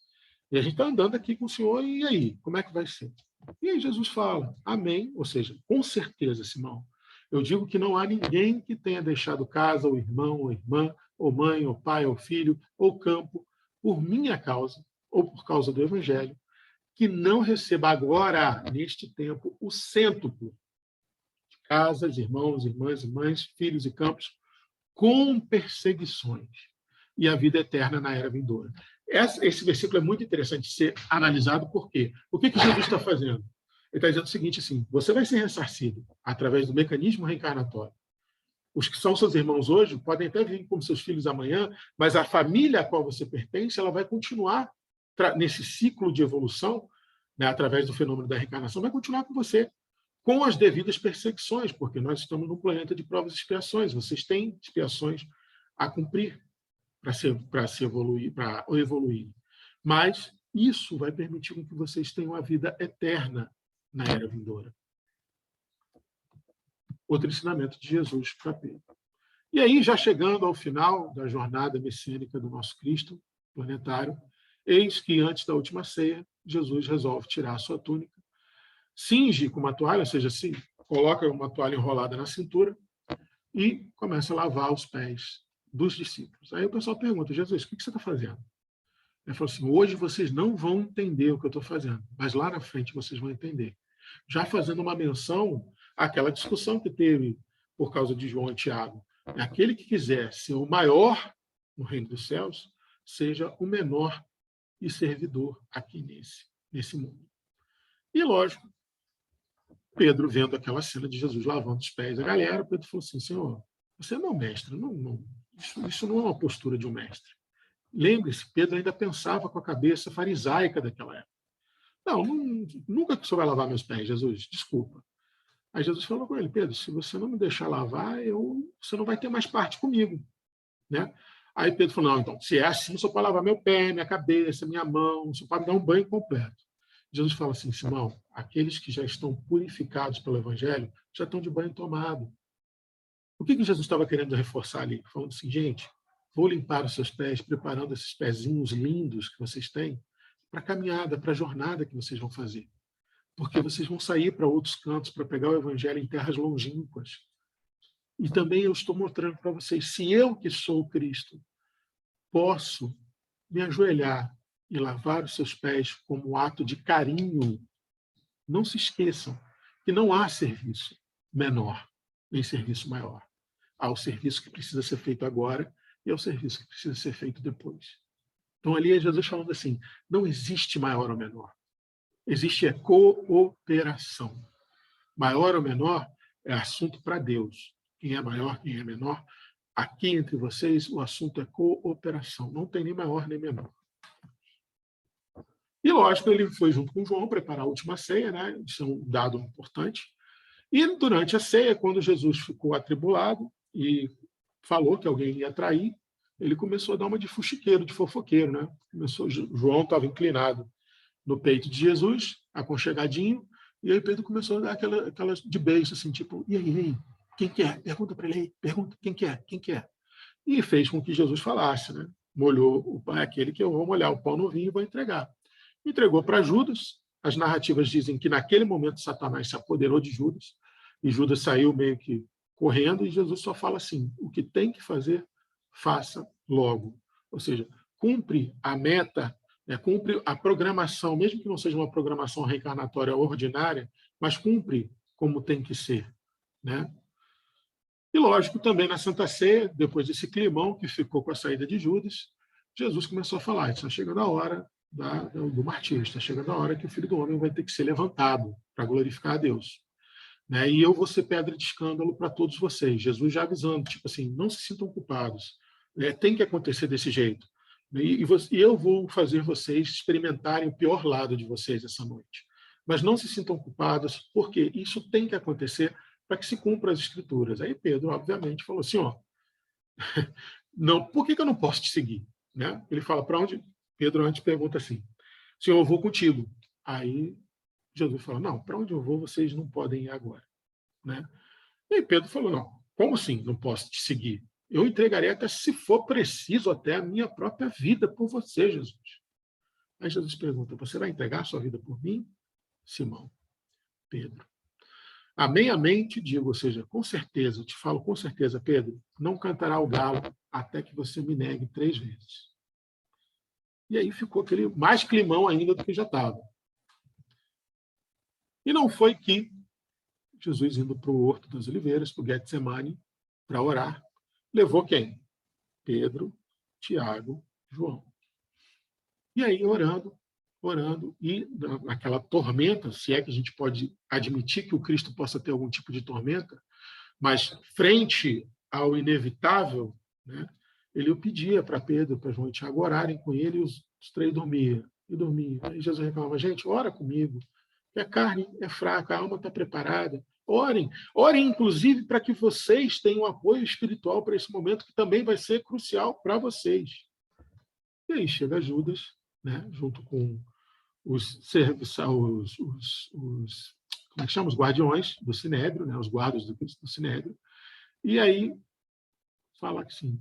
e a gente está andando aqui com o Senhor, e aí, como é que vai ser? E aí Jesus fala, amém, ou seja, com certeza, Simão, Eu digo que não há ninguém que tenha deixado casa, ou irmão, ou irmã, ou mãe, ou pai, ou filho, ou campo, por minha causa, ou por causa do Evangelho, que não receba agora, neste tempo, o cêntuplo de casas, irmãos, irmãs, mães, filhos e campos, com perseguições, e a vida eterna na era vindoura. Esse versículo é muito interessante de ser analisado, por quê? O que Jesus está fazendo? Ele está dizendo o seguinte, assim, você vai ser ressarcido através do mecanismo reencarnatório. Os que são seus irmãos hoje podem até vir como seus filhos amanhã, mas a família a qual você pertence, ela vai continuar nesse ciclo de evolução, né, através do fenômeno da reencarnação, vai continuar com você, com as devidas perseguições, porque nós estamos num planeta de provas e expiações. Vocês têm expiações a cumprir para se evoluir, para evoluir. Mas isso vai permitir que vocês tenham a vida eterna na era vindoura. Outro ensinamento de Jesus para Pedro. E aí, já chegando ao final da jornada messiânica do nosso Cristo planetário, eis que, antes da última ceia, Jesus resolve tirar a sua túnica, cinge com uma toalha, ou seja, assim, coloca uma toalha enrolada na cintura e começa a lavar os pés dos discípulos. Aí o pessoal pergunta, Jesus, o que você está fazendo? Ele falou assim, hoje vocês não vão entender o que eu estou fazendo, mas lá na frente vocês vão entender. Já fazendo uma menção àquela discussão que teve por causa de João e Tiago. Aquele que quiser ser o maior no reino dos céus, seja o menor e servidor aqui nesse mundo. E, lógico, Pedro, vendo aquela cena de Jesus lavando os pés da galera, Pedro falou assim, Senhor, você não é um mestre, isso não é uma postura de um mestre. Lembre-se, Pedro ainda pensava com a cabeça farisaica daquela época. Não, nunca que o senhor vai lavar meus pés, Jesus, desculpa. Aí Jesus falou com ele, Pedro, se você não me deixar lavar, você não vai ter mais parte comigo. Né? Aí Pedro falou, não, então, se é assim, o senhor pode lavar meu pé, minha cabeça, minha mão, o senhor pode me dar um banho completo. Jesus fala assim, Simão, aqueles que já estão purificados pelo Evangelho já estão de banho tomado. O que Jesus estava querendo reforçar ali? Falando assim, gente, vou limpar os seus pés, preparando esses pezinhos lindos que vocês têm para a caminhada, para a jornada que vocês vão fazer. Porque vocês vão sair para outros cantos para pegar o Evangelho em terras longínquas. E também eu estou mostrando para vocês, se eu que sou o Cristo, posso me ajoelhar e lavar os seus pés como um ato de carinho, não se esqueçam que não há serviço menor nem serviço maior. Há o serviço que precisa ser feito agora e há o serviço que precisa ser feito depois. Então, ali é Jesus falando assim, não existe maior ou menor. Existe a cooperação. Maior ou menor é assunto para Deus. Quem é maior, quem é menor. Aqui entre vocês, o assunto é cooperação. Não tem nem maior nem menor. E, lógico, ele foi junto com João preparar a última ceia, né? Isso é um dado importante. E, durante a ceia, quando Jesus ficou atribulado e falou que alguém ia trair, ele começou a dar uma de fuxiqueiro, de fofoqueiro. Né? João estava inclinado no peito de Jesus, aconchegadinho, e aí Pedro começou a dar aquelas de beijo, assim, tipo, e aí, quem quer? Pergunta para ele aí, pergunta, quem quer? Quem quer? E fez com que Jesus falasse, né? Molhou o pão, é aquele que eu vou molhar o pão no vinho e vou entregar. Entregou para Judas, as narrativas dizem que naquele momento Satanás se apoderou de Judas, e Judas saiu meio que correndo, e Jesus só fala assim, o que tem que fazer, faça logo. Ou seja, cumpre a meta, né, cumpre a programação, mesmo que não seja uma programação reencarnatória ordinária, mas cumpre como tem que ser. Né? E, lógico, também na Santa Ceia, depois desse climão que ficou com a saída de Judas, Jesus começou a falar, está chegando a hora do martírio, está chegando a hora que o Filho do Homem vai ter que ser levantado para glorificar a Deus. Né? E eu vou ser pedra de escândalo para todos vocês. Jesus já avisando, tipo assim, não se sintam culpados. Né? Tem que acontecer desse jeito. E eu vou fazer vocês experimentarem o pior lado de vocês essa noite. Mas não se sintam culpados, porque isso tem que acontecer para que se cumpra as Escrituras. Aí Pedro, obviamente, falou assim, ó, não, por que eu não posso te seguir? Né? Ele fala, para onde? Pedro antes pergunta assim, Senhor, eu vou contigo. Aí Jesus fala, não, para onde eu vou, vocês não podem ir agora. Né? E aí Pedro falou, não, como assim não posso te seguir? Eu entregarei até, se for preciso, até a minha própria vida por você, Jesus. Aí Jesus pergunta, você vai entregar a sua vida por mim? Simão, Pedro. Amenamente digo, ou seja, com certeza, eu te falo com certeza, Pedro, não cantará o galo até que você me negue 3 vezes. E aí ficou aquele mais climão ainda do que já estava. E não foi que Jesus, indo para o Horto das Oliveiras, para o Getsemane, para orar, levou quem? Pedro, Tiago, João. E aí, orando, e naquela tormenta, se é que a gente pode admitir que o Cristo possa ter algum tipo de tormenta, mas frente ao inevitável, né, ele pedia para Pedro, para João e Tiago orarem com ele, e os 3 dormiam. E dormiam. Aí Jesus reclamava, gente, ora comigo, que a carne é fraca, a alma está preparada. Orem, orem inclusive para que vocês tenham apoio espiritual para esse momento, que também vai ser crucial para vocês. E aí chega Judas, né, junto com os como é que chama? Os guardiões do Sinédrio, né, os guardas do Sinédrio, e aí fala que sim,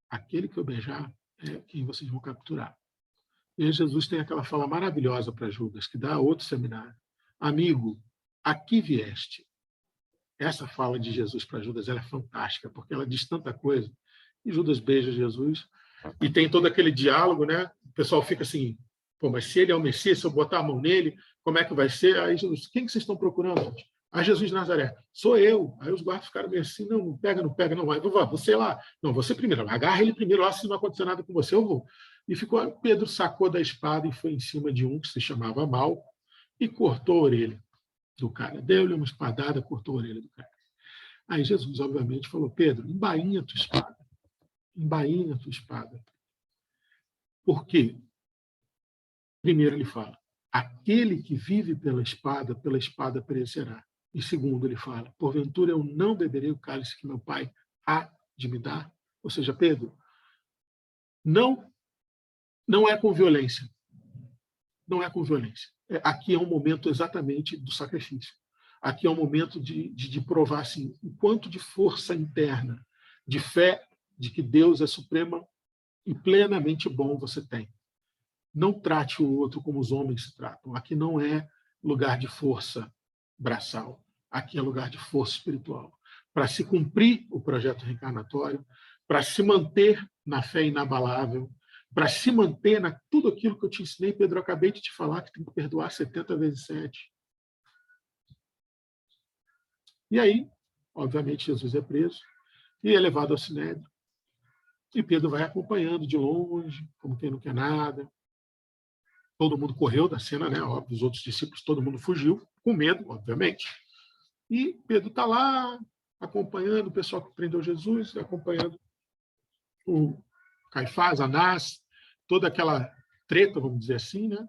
aquele que eu beijar é quem vocês vão capturar. E aí Jesus tem aquela fala maravilhosa para Judas, que dá outro seminário. Amigo, aqui vieste. Essa fala de Jesus para Judas ela é fantástica, porque ela diz tanta coisa. E Judas beija Jesus, e tem todo aquele diálogo, né? O pessoal fica assim, pô, mas se ele é o Messias, se eu botar a mão nele, como é que vai ser? Aí Jesus, quem que vocês estão procurando, gente? Ah, Jesus de Nazaré. Sou eu. Aí os guardas ficaram meio assim, não pega, não vai. Você lá. Não, você primeiro. Agarra ele primeiro lá, se não acontecer nada com você, eu vou. E ficou, Pedro sacou da espada e foi em cima de um que se chamava Malco e cortou a orelha do cara. Deu-lhe uma espadada, cortou a orelha do cara. Aí Jesus, obviamente, falou, Pedro, embainha tua espada. Embainha tua espada. Por quê? Primeiro ele fala, aquele que vive pela espada perecerá. E segundo ele fala, porventura eu não beberei o cálice que meu pai há de me dar? Ou seja, Pedro, não é com violência. Não é com violência. Aqui é um momento exatamente do sacrifício. Aqui é um momento de provar assim, o quanto de força interna, de fé de que Deus é suprema e plenamente bom você tem. Não trate o outro como os homens se tratam. Aqui não é lugar de força braçal. Aqui é lugar de força espiritual. Para se cumprir o projeto reencarnatório, para se manter na fé inabalável, para se manter na tudo aquilo que eu te ensinei, Pedro, eu acabei de te falar que tem que perdoar 70 vezes 7. E aí, obviamente, Jesus é preso e é levado ao Sinédrio. E Pedro vai acompanhando de longe, como quem não quer nada. Todo mundo correu da cena, né? Óbvio, os outros discípulos, todo mundo fugiu, com medo, obviamente. E Pedro está lá, acompanhando o pessoal que prendeu Jesus, acompanhando o Caifás, Anás, toda aquela treta, vamos dizer assim, né?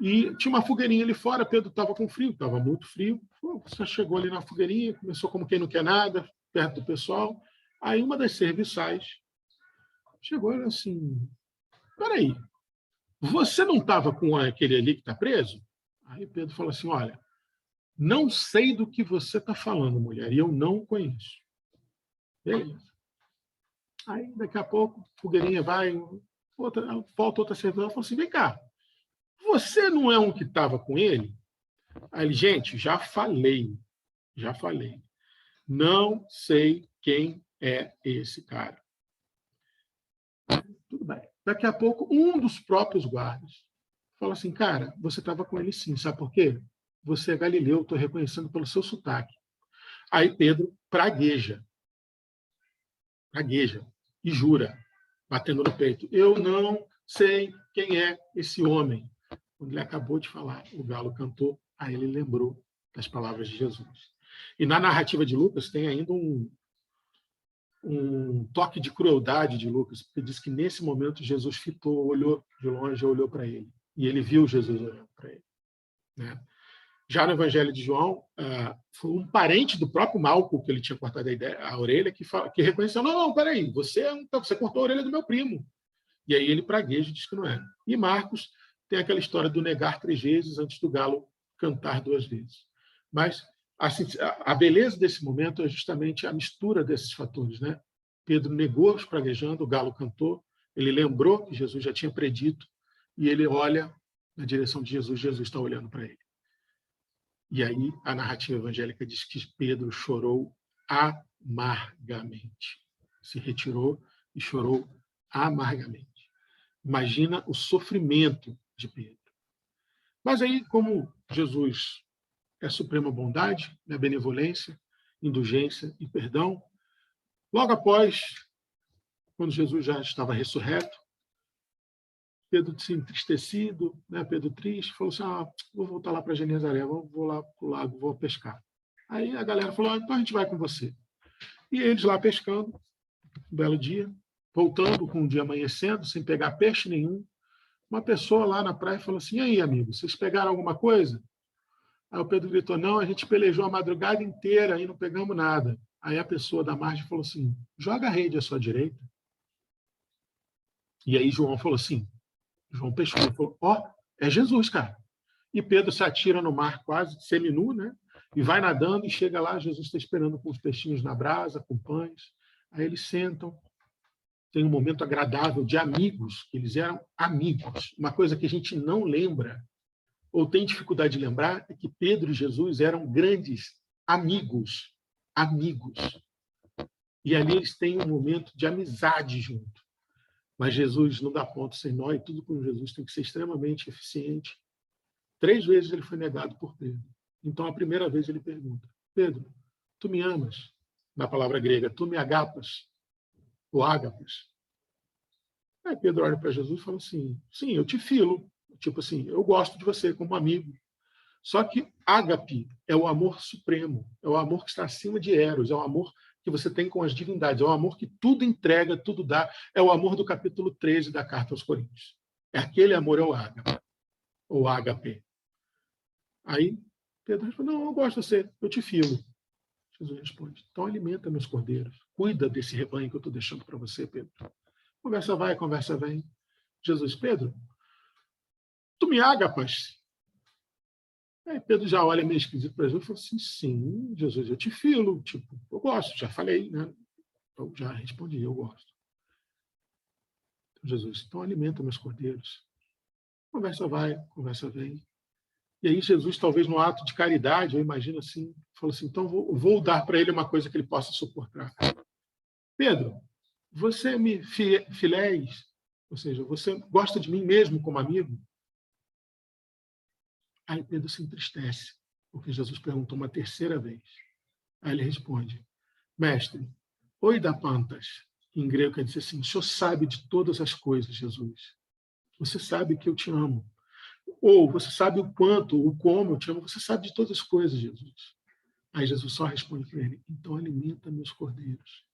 E tinha uma fogueirinha ali fora, Pedro estava com frio, estava muito frio. Você chegou ali na fogueirinha, começou como quem não quer nada, perto do pessoal. Aí uma das serviçais chegou e assim, peraí, você não estava com aquele ali que está preso? Aí Pedro falou assim, olha, não sei do que você está falando, mulher, e eu não o conheço. Beleza. Aí, daqui a pouco, fogueirinha vai, volta outra serviçal, fala assim, vem cá, você não é um que estava com ele? Aí ele, gente, já falei. Não sei quem é esse cara. Tudo bem. Daqui a pouco, um dos próprios guardas fala assim, cara, você estava com ele sim, sabe por quê? Você é galileu, estou reconhecendo pelo seu sotaque. Aí Pedro pragueja, e jura, batendo no peito, eu não sei quem é esse homem. Quando ele acabou de falar, o galo cantou, aí ele lembrou das palavras de Jesus. E na narrativa de Lucas tem ainda um toque de crueldade de Lucas, porque diz que nesse momento Jesus fitou, olhou de longe, olhou para ele. E ele viu Jesus olhando para ele. Né? Já no Evangelho de João, foi um parente do próprio Malco, que ele tinha cortado a orelha, que reconheceu, não, peraí, você cortou a orelha do meu primo. E aí ele pragueja e diz que não era. E Marcos tem aquela história do negar 3 vezes antes do galo cantar 2 vezes. Mas assim, a beleza desse momento é justamente a mistura desses fatores. Né? Pedro negou praguejando, o galo cantou, ele lembrou que Jesus já tinha predito, e ele olha na direção de Jesus, Jesus está olhando para ele. E aí a narrativa evangélica diz que Pedro chorou amargamente. Se retirou e chorou amargamente. Imagina o sofrimento de Pedro. Mas aí, como Jesus é suprema bondade, né, benevolência, indulgência e perdão, logo após, quando Jesus já estava ressurreto, Pedro se entristecido, né, Pedro triste, falou assim, vou voltar lá para Genezaré, vou lá para o lago, vou pescar. Aí a galera falou, então a gente vai com você. E eles lá pescando, um belo dia, voltando com o dia amanhecendo, sem pegar peixe nenhum, uma pessoa lá na praia falou assim, e aí, amigo, vocês pegaram alguma coisa? Aí o Pedro gritou, não, a gente pelejou a madrugada inteira e não pegamos nada. Aí a pessoa da margem falou assim, joga a rede à sua direita. E aí João falou assim, João pescou, falou, é Jesus, cara. E Pedro se atira no mar quase seminu, né? E vai nadando e chega lá, Jesus está esperando com os peixinhos na brasa, com pães. Aí eles sentam, tem um momento agradável de amigos, que eles eram amigos. Uma coisa que a gente não lembra, ou tem dificuldade de lembrar, é que Pedro e Jesus eram grandes amigos. Amigos. E ali eles têm um momento de amizade junto. Mas Jesus não dá ponto sem nó, e tudo com Jesus tem que ser extremamente eficiente. 3 vezes ele foi negado por Pedro. Então, a primeira vez ele pergunta, Pedro, tu me amas? Na palavra grega, tu me agapas? Ou ágapas? Aí Pedro olha para Jesus e fala assim, sim, eu te filo. Tipo assim, eu gosto de você como amigo. Só que ágape é o amor supremo, é o amor que está acima de Eros, é o amor que você tem com as divindades, é o amor que tudo entrega, tudo dá, é o amor do capítulo 13 da Carta aos Coríntios. É aquele amor, é o ágape, ou ágape. Aí Pedro responde, não, eu gosto de você, eu te filo. Jesus responde, então alimenta meus cordeiros, cuida desse rebanho que eu estou deixando para você, Pedro. Conversa vai, conversa vem. Jesus, Pedro, tu me agapas? Aí Pedro já olha meio esquisito para Jesus e fala assim, sim, Jesus, eu te filo, tipo, eu gosto, já falei, né? Eu já respondi, eu gosto. Então, Jesus, então alimenta meus cordeiros. Conversa vai, conversa vem. E aí Jesus, talvez no ato de caridade, eu imagino assim, falou assim, então vou dar para ele uma coisa que ele possa suportar. Pedro, você me filéis, ou seja, você gosta de mim mesmo como amigo? Aí Pedro se entristece, porque Jesus perguntou uma terceira vez. Aí ele responde, mestre, oida pantas, em grego quer dizer assim, o senhor sabe de todas as coisas, Jesus. Você sabe que eu te amo. Ou você sabe o quanto, o como eu te amo, você sabe de todas as coisas, Jesus. Aí Jesus só responde para ele, então alimenta meus cordeiros.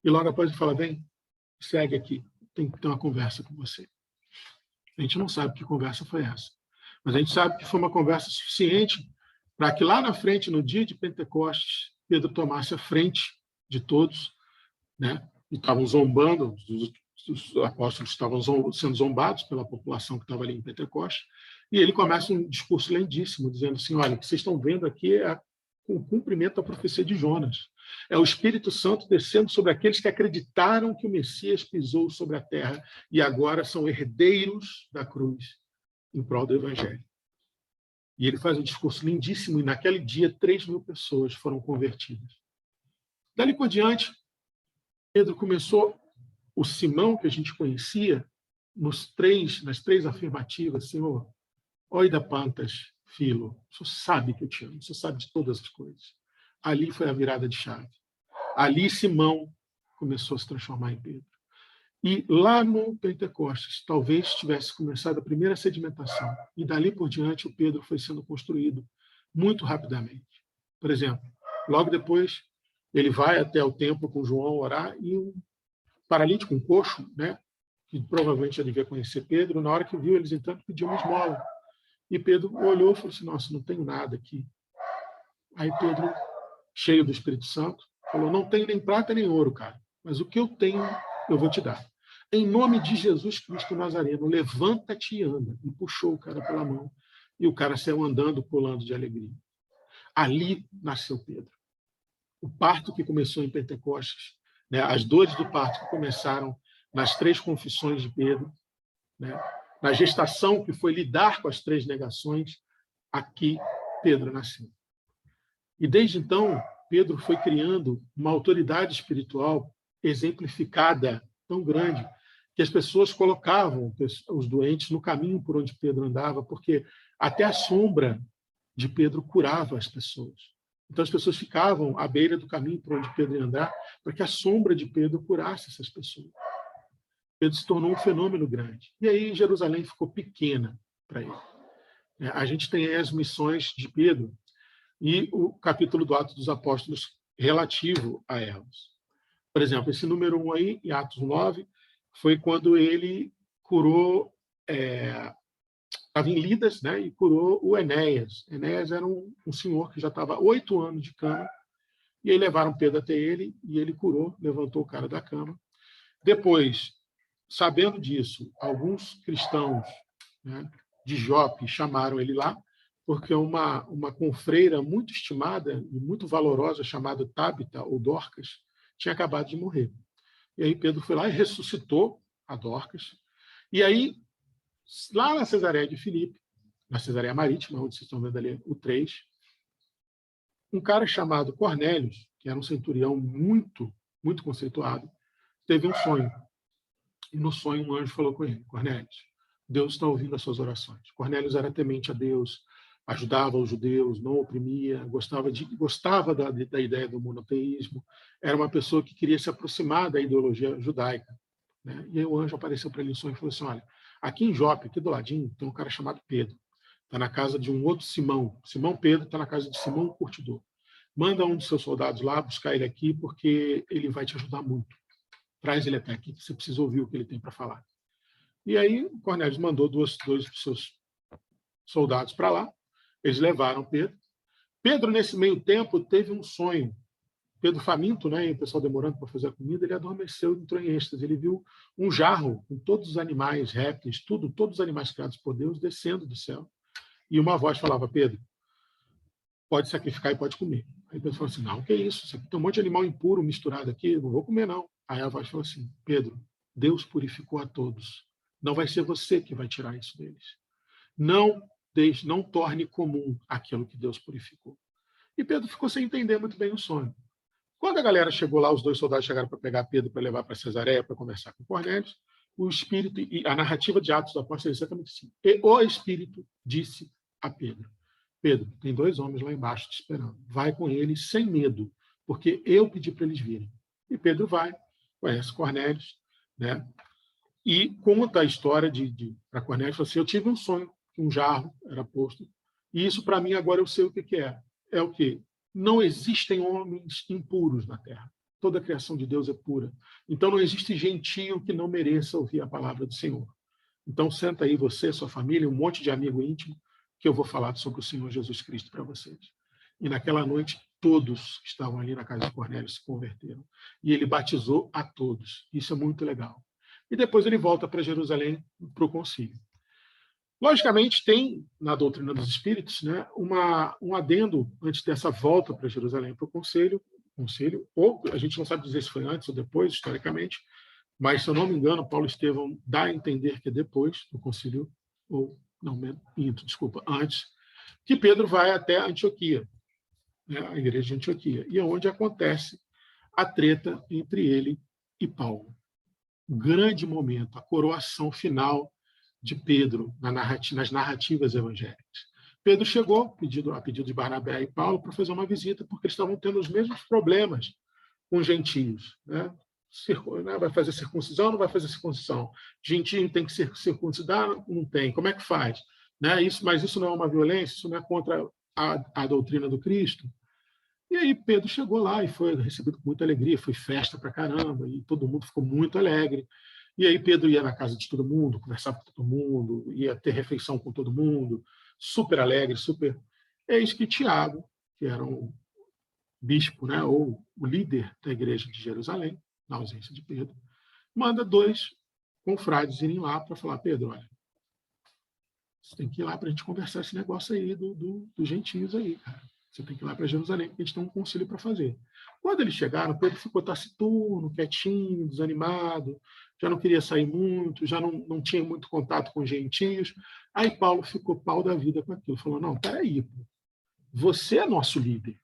E logo após ele fala, vem, segue aqui, tem que ter uma conversa com você. A gente não sabe que conversa foi essa. Mas a gente sabe que foi uma conversa suficiente para que lá na frente, no dia de Pentecostes, Pedro tomasse a frente de todos, né? E estavam zombando, os apóstolos estavam sendo zombados pela população que estava ali em Pentecostes, e ele começa um discurso lindíssimo, dizendo assim, olha, o que vocês estão vendo aqui é o cumprimento da profecia de Jonas. É o Espírito Santo descendo sobre aqueles que acreditaram que o Messias pisou sobre a terra e agora são herdeiros da cruz em prol do Evangelho. E ele faz um discurso lindíssimo, e naquele dia 3.000 pessoas foram convertidas. Dali por diante, Pedro começou o Simão que a gente conhecia nas 3 afirmativas, Senhor, oida pantas, filo, o senhor sabe que eu te amo, o senhor sabe de todas as coisas. Ali foi a virada de chave. Ali Simão começou a se transformar em Pedro. E lá no Pentecostes, talvez tivesse começado a primeira sedimentação. E dali por diante, o Pedro foi sendo construído muito rapidamente. Por exemplo, logo depois, ele vai até o templo com João orar e um paralítico, um coxo, né, que provavelmente já devia conhecer Pedro, na hora que viu eles entrando, pediu uma esmola. E Pedro olhou e falou assim, nossa, não tenho nada aqui. Aí Pedro, cheio do Espírito Santo, falou, não tenho nem prata nem ouro, cara, mas o que eu tenho, eu vou te dar. Em nome de Jesus Cristo Nazareno, levanta-te e anda. E puxou o cara pela mão. E o cara saiu andando, pulando de alegria. Ali nasceu Pedro. O parto que começou em Pentecostes, né, as dores do parto que começaram nas 3 confissões de Pedro, né, na gestação que foi lidar com as 3 negações, aqui Pedro nasceu. E desde então, Pedro foi criando uma autoridade espiritual exemplificada, tão grande, que as pessoas colocavam os doentes no caminho por onde Pedro andava, porque até a sombra de Pedro curava as pessoas. Então as pessoas ficavam à beira do caminho por onde Pedro ia andar, para que a sombra de Pedro curasse essas pessoas. Pedro se tornou um fenômeno grande. E aí Jerusalém ficou pequena para ele. A gente tem aí as missões de Pedro e o capítulo do Atos dos Apóstolos relativo a elas. Por exemplo, esse número 1 aí, em Atos 9, foi quando ele curou, estava em Lidas, né, e curou o Enéas. Enéas era um senhor que já estava 8 anos de cama, e aí levaram Pedro até ele, e ele curou, levantou o cara da cama. Depois, sabendo disso, alguns cristãos, né, de Jope chamaram ele lá, porque uma confreira muito estimada e muito valorosa, chamada Tábita, ou Dorcas, tinha acabado de morrer. E aí Pedro foi lá e ressuscitou a Dorcas. E aí, lá na Cesareia de Filipe, na Cesareia Marítima, onde vocês estão vendo ali o 3, um cara chamado Cornélios, que era um centurião muito, muito conceituado, teve um sonho. E no sonho um anjo falou com ele: Cornélios, Deus está ouvindo as suas orações. Cornélios era temente a Deus, ajudava os judeus, não oprimia, gostava da ideia do monoteísmo, era uma pessoa que queria se aproximar da ideologia judaica. Né? E aí o anjo apareceu para ele em sonho e falou assim: olha, aqui em Jope, aqui do ladinho, tem um cara chamado Pedro. Está na casa de um outro Simão. Simão Pedro está na casa de Simão o Curtidor. Manda um dos seus soldados lá buscar ele aqui, porque ele vai te ajudar muito. Traz ele até aqui, você precisa ouvir o que ele tem para falar. E aí Cornélios mandou dois dos seus soldados para lá. Eles levaram Pedro. Pedro, nesse meio tempo, teve um sonho. Pedro faminto, né, e o pessoal demorando para fazer a comida, ele adormeceu, entrou em êxtase. Ele viu um jarro com todos os animais, répteis, todos os animais criados por Deus, descendo do céu. E uma voz falava: Pedro, pode sacrificar e pode comer. Aí Pedro falou assim: não, que isso? Isso aqui tem um monte de animal impuro misturado aqui, não vou comer, não. Aí a voz falou assim: Pedro, Deus purificou a todos. Não vai ser você que vai tirar isso deles. Não torne comum aquilo que Deus purificou. E Pedro ficou sem entender muito bem o sonho. Quando a galera chegou lá, os dois soldados chegaram para pegar Pedro para levar para Cesareia para conversar com Cornélios, o Espírito, e a narrativa de Atos dos Apóstolos é exatamente assim: e o Espírito disse a Pedro: Pedro, tem 2 homens lá embaixo te esperando. Vai com eles sem medo, porque eu pedi para eles virem. E Pedro vai, conhece Cornélios, né? E conta a história para Cornélios. Fala assim: eu tive um sonho que um jarro era posto, e isso para mim agora eu sei o que é. É o quê? Não existem homens impuros na terra. Toda a criação de Deus é pura. Então não existe gentio que não mereça ouvir a palavra do Senhor. Então senta aí você, sua família, um monte de amigo íntimo, que eu vou falar sobre o Senhor Jesus Cristo para vocês. E naquela noite, todos que estavam ali na casa de Cornélio se converteram. E ele batizou a todos. Isso é muito legal. E depois ele volta para Jerusalém para o concílio. Logicamente, tem na doutrina dos espíritos, né, um adendo antes dessa volta para Jerusalém para o conselho, ou a gente não sabe dizer se foi antes ou depois, historicamente, mas, se eu não me engano, Paulo Estevão dá a entender que é depois do concílio, ou não, desculpa, antes, que Pedro vai até Antioquia, né, a igreja de Antioquia, e é onde acontece a treta entre ele e Paulo. Um grande momento, a coroação final de Pedro nas narrativas evangélicas. Pedro chegou, a pedido de Barnabé e Paulo, para fazer uma visita, porque eles estavam tendo os mesmos problemas com os gentios. Né? Vai fazer circuncisão, não vai fazer circuncisão? Gentio tem que ser circuncidado? Não tem. Como é que faz? Né? Mas isso não é uma violência? Isso não é contra a doutrina do Cristo? E aí Pedro chegou lá e foi recebido com muita alegria, foi festa para caramba, e todo mundo ficou muito alegre. E aí Pedro ia na casa de todo mundo, conversava com todo mundo, ia ter refeição com todo mundo, super alegre, super... Eis que Tiago, que era um bispo, né, ou o líder da igreja de Jerusalém, na ausência de Pedro, manda 2 confrades irem lá para falar: Pedro, olha, você tem que ir lá para a gente conversar esse negócio aí dos gentios aí, cara. Você tem que ir lá para Jerusalém, porque a gente tem um concílio para fazer. Quando eles chegaram, Pedro ficou taciturno, quietinho, desanimado, já não queria sair muito, já não tinha muito contato com gentios. Aí Paulo ficou pau da vida com aquilo. Falou: não, peraí, pô. você é nosso líder.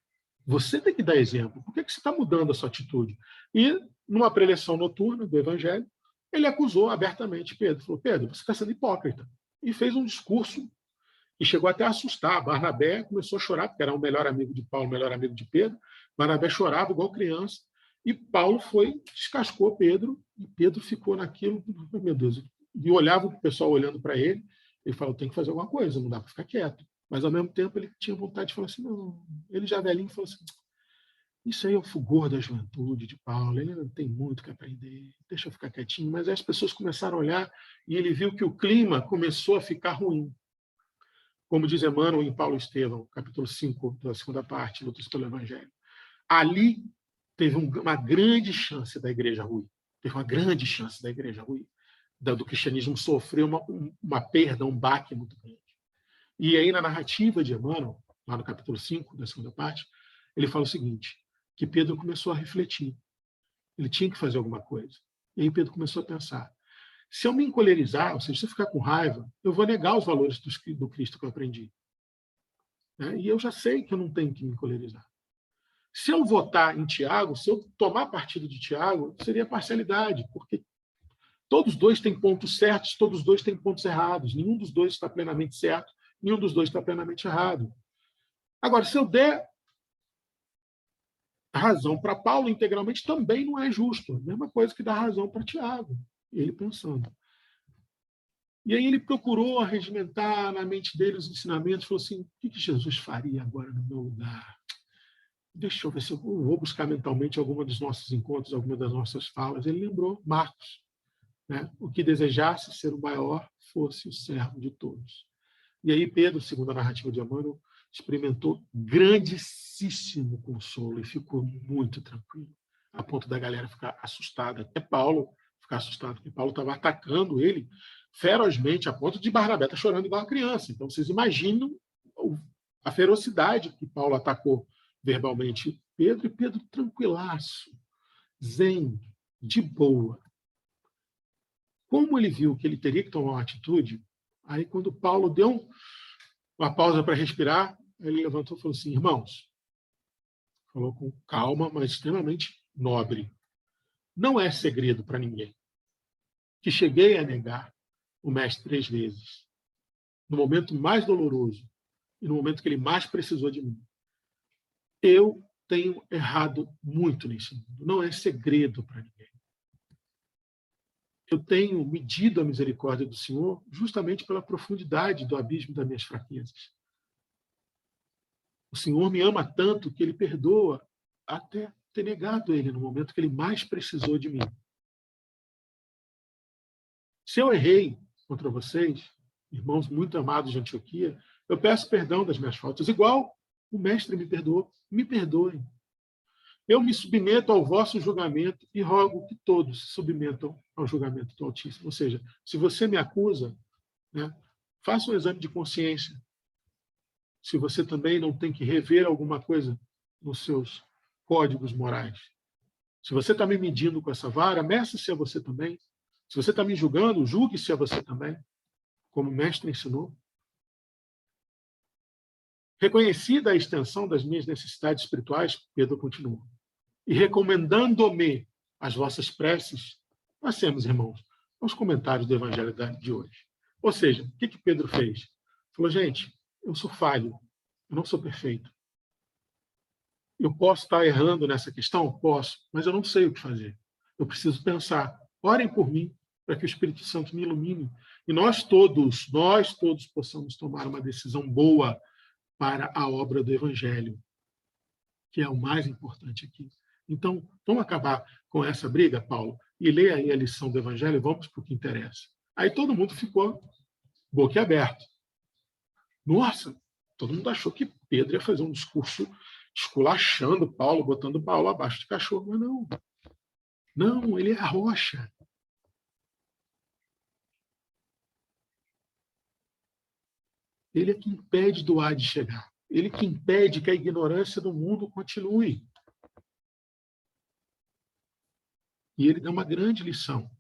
Você tem que dar exemplo. Por que você está mudando a sua atitude? E, numa preleção noturna do Evangelho, ele acusou abertamente Pedro. Falou, Pedro, você está sendo hipócrita. E fez um discurso e chegou até a assustar. Barnabé começou a chorar, porque era o melhor amigo de Paulo, o melhor amigo de Pedro. Barnabé chorava igual criança. E Paulo descascou Pedro, e Pedro ficou naquilo, meu Deus, e olhava o pessoal olhando para ele, ele falou, tem que fazer alguma coisa, não dá para ficar quieto. Mas, ao mesmo tempo, ele tinha vontade de falar assim, não, ele já velhinho falou assim, isso aí é o fulgor da juventude de Paulo, ele não tem muito que aprender, deixa eu ficar quietinho. Mas aí as pessoas começaram a olhar e ele viu que o clima começou a ficar ruim. Como diz Emmanuel em Paulo Estevão, capítulo 5, da segunda parte, Lutas pelo Evangelho. Ali teve uma grande chance da igreja ruir. Teve uma grande chance da igreja ruir. Do cristianismo sofrer uma perda, um baque muito grande. E aí, na narrativa de Emmanuel, lá no capítulo 5, da segunda parte, ele fala o seguinte, que Pedro começou a refletir. Ele tinha que fazer alguma coisa. E aí Pedro começou a pensar, se eu me encolerizar, ou seja, se eu ficar com raiva, eu vou negar os valores do Cristo que eu aprendi. E eu já sei que eu não tenho que me encolerizar. Se eu votar em Tiago, se eu tomar partido de Tiago, seria parcialidade, porque todos dois têm pontos certos, todos dois têm pontos errados. Nenhum dos dois está plenamente certo, nenhum dos dois está plenamente errado. Agora, se eu der razão para Paulo integralmente, também não é justo. A mesma coisa que dar razão para Tiago. Ele pensando. E aí ele procurou arregimentar na mente dele os ensinamentos, falou assim, o que Jesus faria agora no meu lugar? Deixa eu ver se eu vou buscar mentalmente alguma dos nossos encontros, alguma das nossas falas. Ele lembrou Marcos, né? O que desejasse ser o maior fosse o servo de todos. E aí Pedro, segundo a narrativa de Emmanuel, experimentou grandíssimo consolo e ficou muito tranquilo, a ponto da galera ficar assustada, até Paulo ficar assustado, porque Paulo estava atacando ele ferozmente, a ponto de Barnabé estar chorando igual uma criança. Então, vocês imaginam a ferocidade que Paulo atacou verbalmente Pedro, e Pedro tranquilaço, zen, de boa. Como ele viu que ele teria que tomar uma atitude, aí quando Paulo deu uma pausa para respirar, ele levantou e falou assim, irmãos, falou com calma, mas extremamente nobre, não é segredo para ninguém que cheguei a negar o mestre 3 vezes, no momento mais doloroso e no momento que ele mais precisou de mim. Eu tenho errado muito nesse mundo, não é segredo para ninguém. Eu tenho medido a misericórdia do Senhor justamente pela profundidade do abismo das minhas fraquezas. O Senhor me ama tanto que Ele perdoa até ter negado Ele no momento que Ele mais precisou de mim. Se eu errei contra vocês, irmãos muito amados de Antioquia, eu peço perdão das minhas faltas, igual o Mestre me perdoou. Me perdoem. Eu me submeto ao vosso julgamento e rogo que todos se submetam ao julgamento do Altíssimo. Ou seja, se você me acusa, né, faça um exame de consciência. Se você também não tem que rever alguma coisa nos seus códigos morais. Se você está me medindo com essa vara, meça-se a você também. Se você está me julgando, julgue-se a você também, como o mestre ensinou. Reconhecida a extensão das minhas necessidades espirituais, Pedro continua, e recomendando-me as vossas preces, passemos, irmãos, aos comentários do Evangelho de hoje. Ou seja, o que Pedro fez? Falou, gente, eu sou falho, eu não sou perfeito. Eu posso estar errando nessa questão? Posso, mas eu não sei o que fazer. Eu preciso pensar. Orem por mim, para que o Espírito Santo me ilumine. E nós todos possamos tomar uma decisão boa para a obra do Evangelho, que é o mais importante aqui. Então, vamos acabar com essa briga, Paulo, e ler aí a lição do Evangelho e vamos para o que interessa. Aí todo mundo ficou boquiaberto. Nossa, todo mundo achou que Pedro ia fazer um discurso esculachando Paulo, botando Paulo abaixo de cachorro, mas não. Não, ele é a rocha. Ele é que impede do ar de chegar. Ele que impede que a ignorância do mundo continue. E ele dá uma grande lição.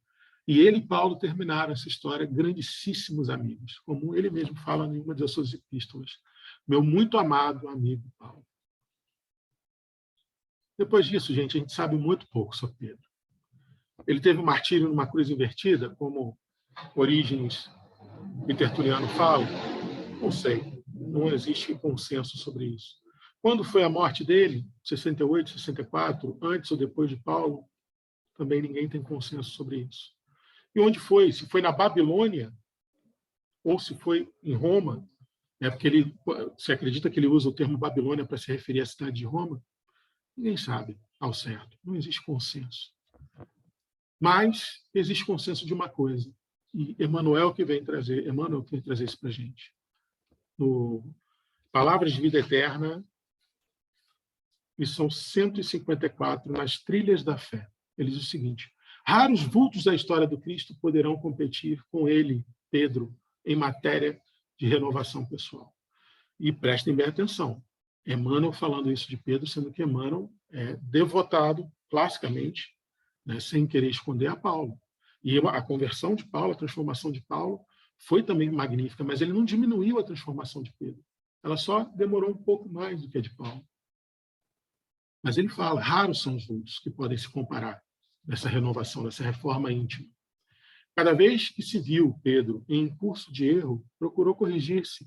E ele e Paulo terminaram essa história grandíssimos amigos, como ele mesmo fala em uma de suas epístolas. meu muito amado amigo Paulo. Depois disso, gente, a gente sabe muito pouco sobre Pedro. Ele teve um martírio numa cruz invertida, como Orígenes e Tertuliano falam? Não sei, não existe consenso sobre isso. Quando foi a morte dele, 68, 64, antes ou depois de Paulo, também ninguém tem consenso sobre isso. E onde foi? Se foi na Babilônia ou se foi em Roma, porque ele se acredita que ele usa o termo Babilônia para se referir à cidade de Roma, ninguém sabe ao certo, não existe consenso. Mas existe consenso de uma coisa, e Emmanuel que vem trazer isso para a gente. No Palavras de Vida Eterna, lição 154, nas Trilhas da Fé. Ele diz o seguinte: raros vultos da história do Cristo poderão competir com ele, Pedro, em matéria de renovação pessoal. E prestem bem atenção, Emmanuel falando isso de Pedro, sendo que Emmanuel é devotado, classicamente, sem querer esconder a Paulo. E a conversão de Paulo, a transformação de Paulo, foi também magnífica, mas ele não diminuiu a transformação de Pedro. Ela só demorou um pouco mais do que a de Paulo. Mas ele fala, raros são os vultos que podem se comparar nessa renovação, nessa reforma íntima. Cada vez que se viu Pedro em curso de erro, procurou corrigir-se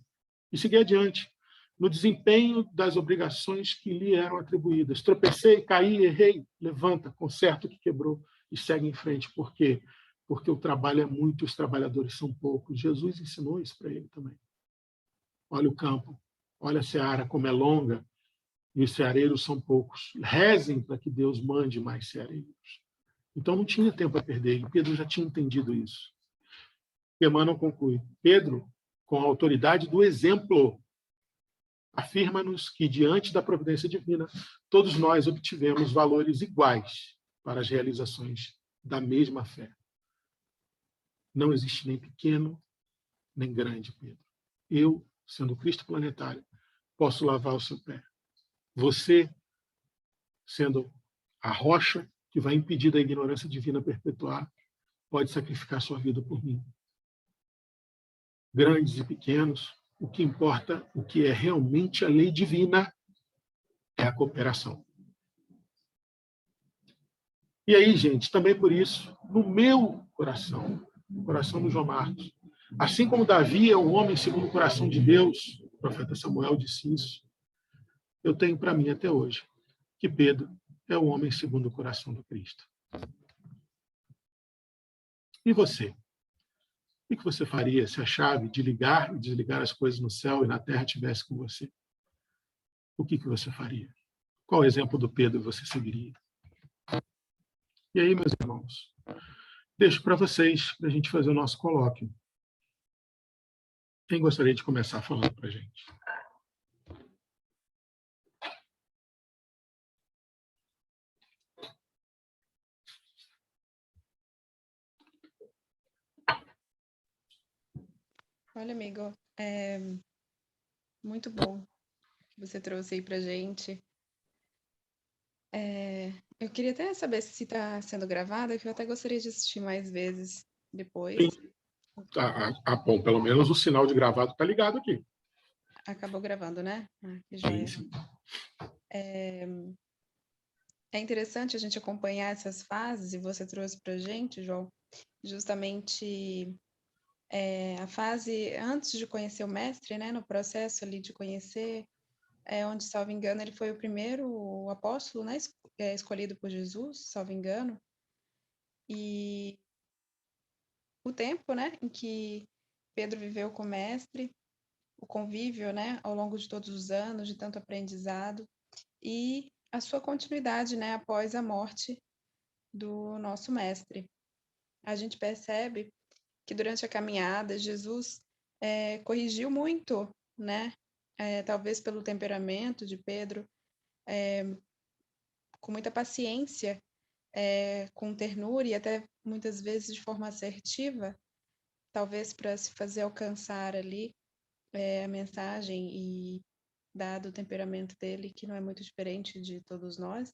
e seguir adiante, no desempenho das obrigações que lhe eram atribuídas. Tropecei, caí, errei, levanta, conserta o que quebrou e segue em frente. Por quê? Porque o trabalho é muito, os trabalhadores são poucos. Jesus ensinou isso para ele também. Olha o campo, olha a seara como é longa e os ceareiros são poucos. Rezem para que Deus mande mais ceareiros. Então não tinha tempo a perder e Pedro já tinha entendido isso. Emmanuel conclui. Pedro, com a autoridade do exemplo, afirma-nos que, diante da providência divina, todos nós obtivemos valores iguais para as realizações da mesma fé. Não existe nem pequeno, nem grande, Pedro. Eu, sendo Cristo planetário, posso lavar o seu pé. Você, sendo a rocha que vai impedir da ignorância divina perpetuar, pode sacrificar sua vida por mim. Grandes e pequenos, o que importa, o que é realmente a lei divina, é a cooperação. E aí, gente, também por isso, no meu coração, no coração do João Marcos, assim como Davi é um homem segundo o coração de Deus, o profeta Samuel disse isso, eu tenho para mim até hoje que Pedro é o homem segundo o coração do Cristo. E você? O que você faria se a chave de ligar e desligar as coisas no céu e na terra estivesse com você? O que você faria? Qual exemplo do Pedro você seguiria? E aí, meus irmãos, deixo para vocês, para a gente fazer o nosso colóquio. Quem gostaria de começar falando para a gente? Olha, amigo, é muito bom que você trouxe aí para a gente. Eu queria até saber se está sendo gravada, que eu até gostaria de assistir mais vezes depois. Sim. Bom, pelo menos o sinal de gravado está ligado aqui. Acabou gravando, né? Que joia. Sim. É interessante a gente acompanhar essas fases, e você trouxe para a gente, João, justamente a fase antes de conhecer o mestre, né? No processo ali de conhecer, onde, salvo engano, ele foi o primeiro apóstolo, né? Escolhido por Jesus, salvo engano. E o tempo, né, em que Pedro viveu com o mestre, o convívio, né, ao longo de todos os anos, de tanto aprendizado, e a sua continuidade, né, após a morte do nosso mestre. A gente percebe que durante a caminhada, Jesus corrigiu muito, né, talvez pelo temperamento de Pedro, com muita paciência, com ternura e até muitas vezes de forma assertiva, talvez para se fazer alcançar ali a mensagem, e dado o temperamento dele, que não é muito diferente de todos nós.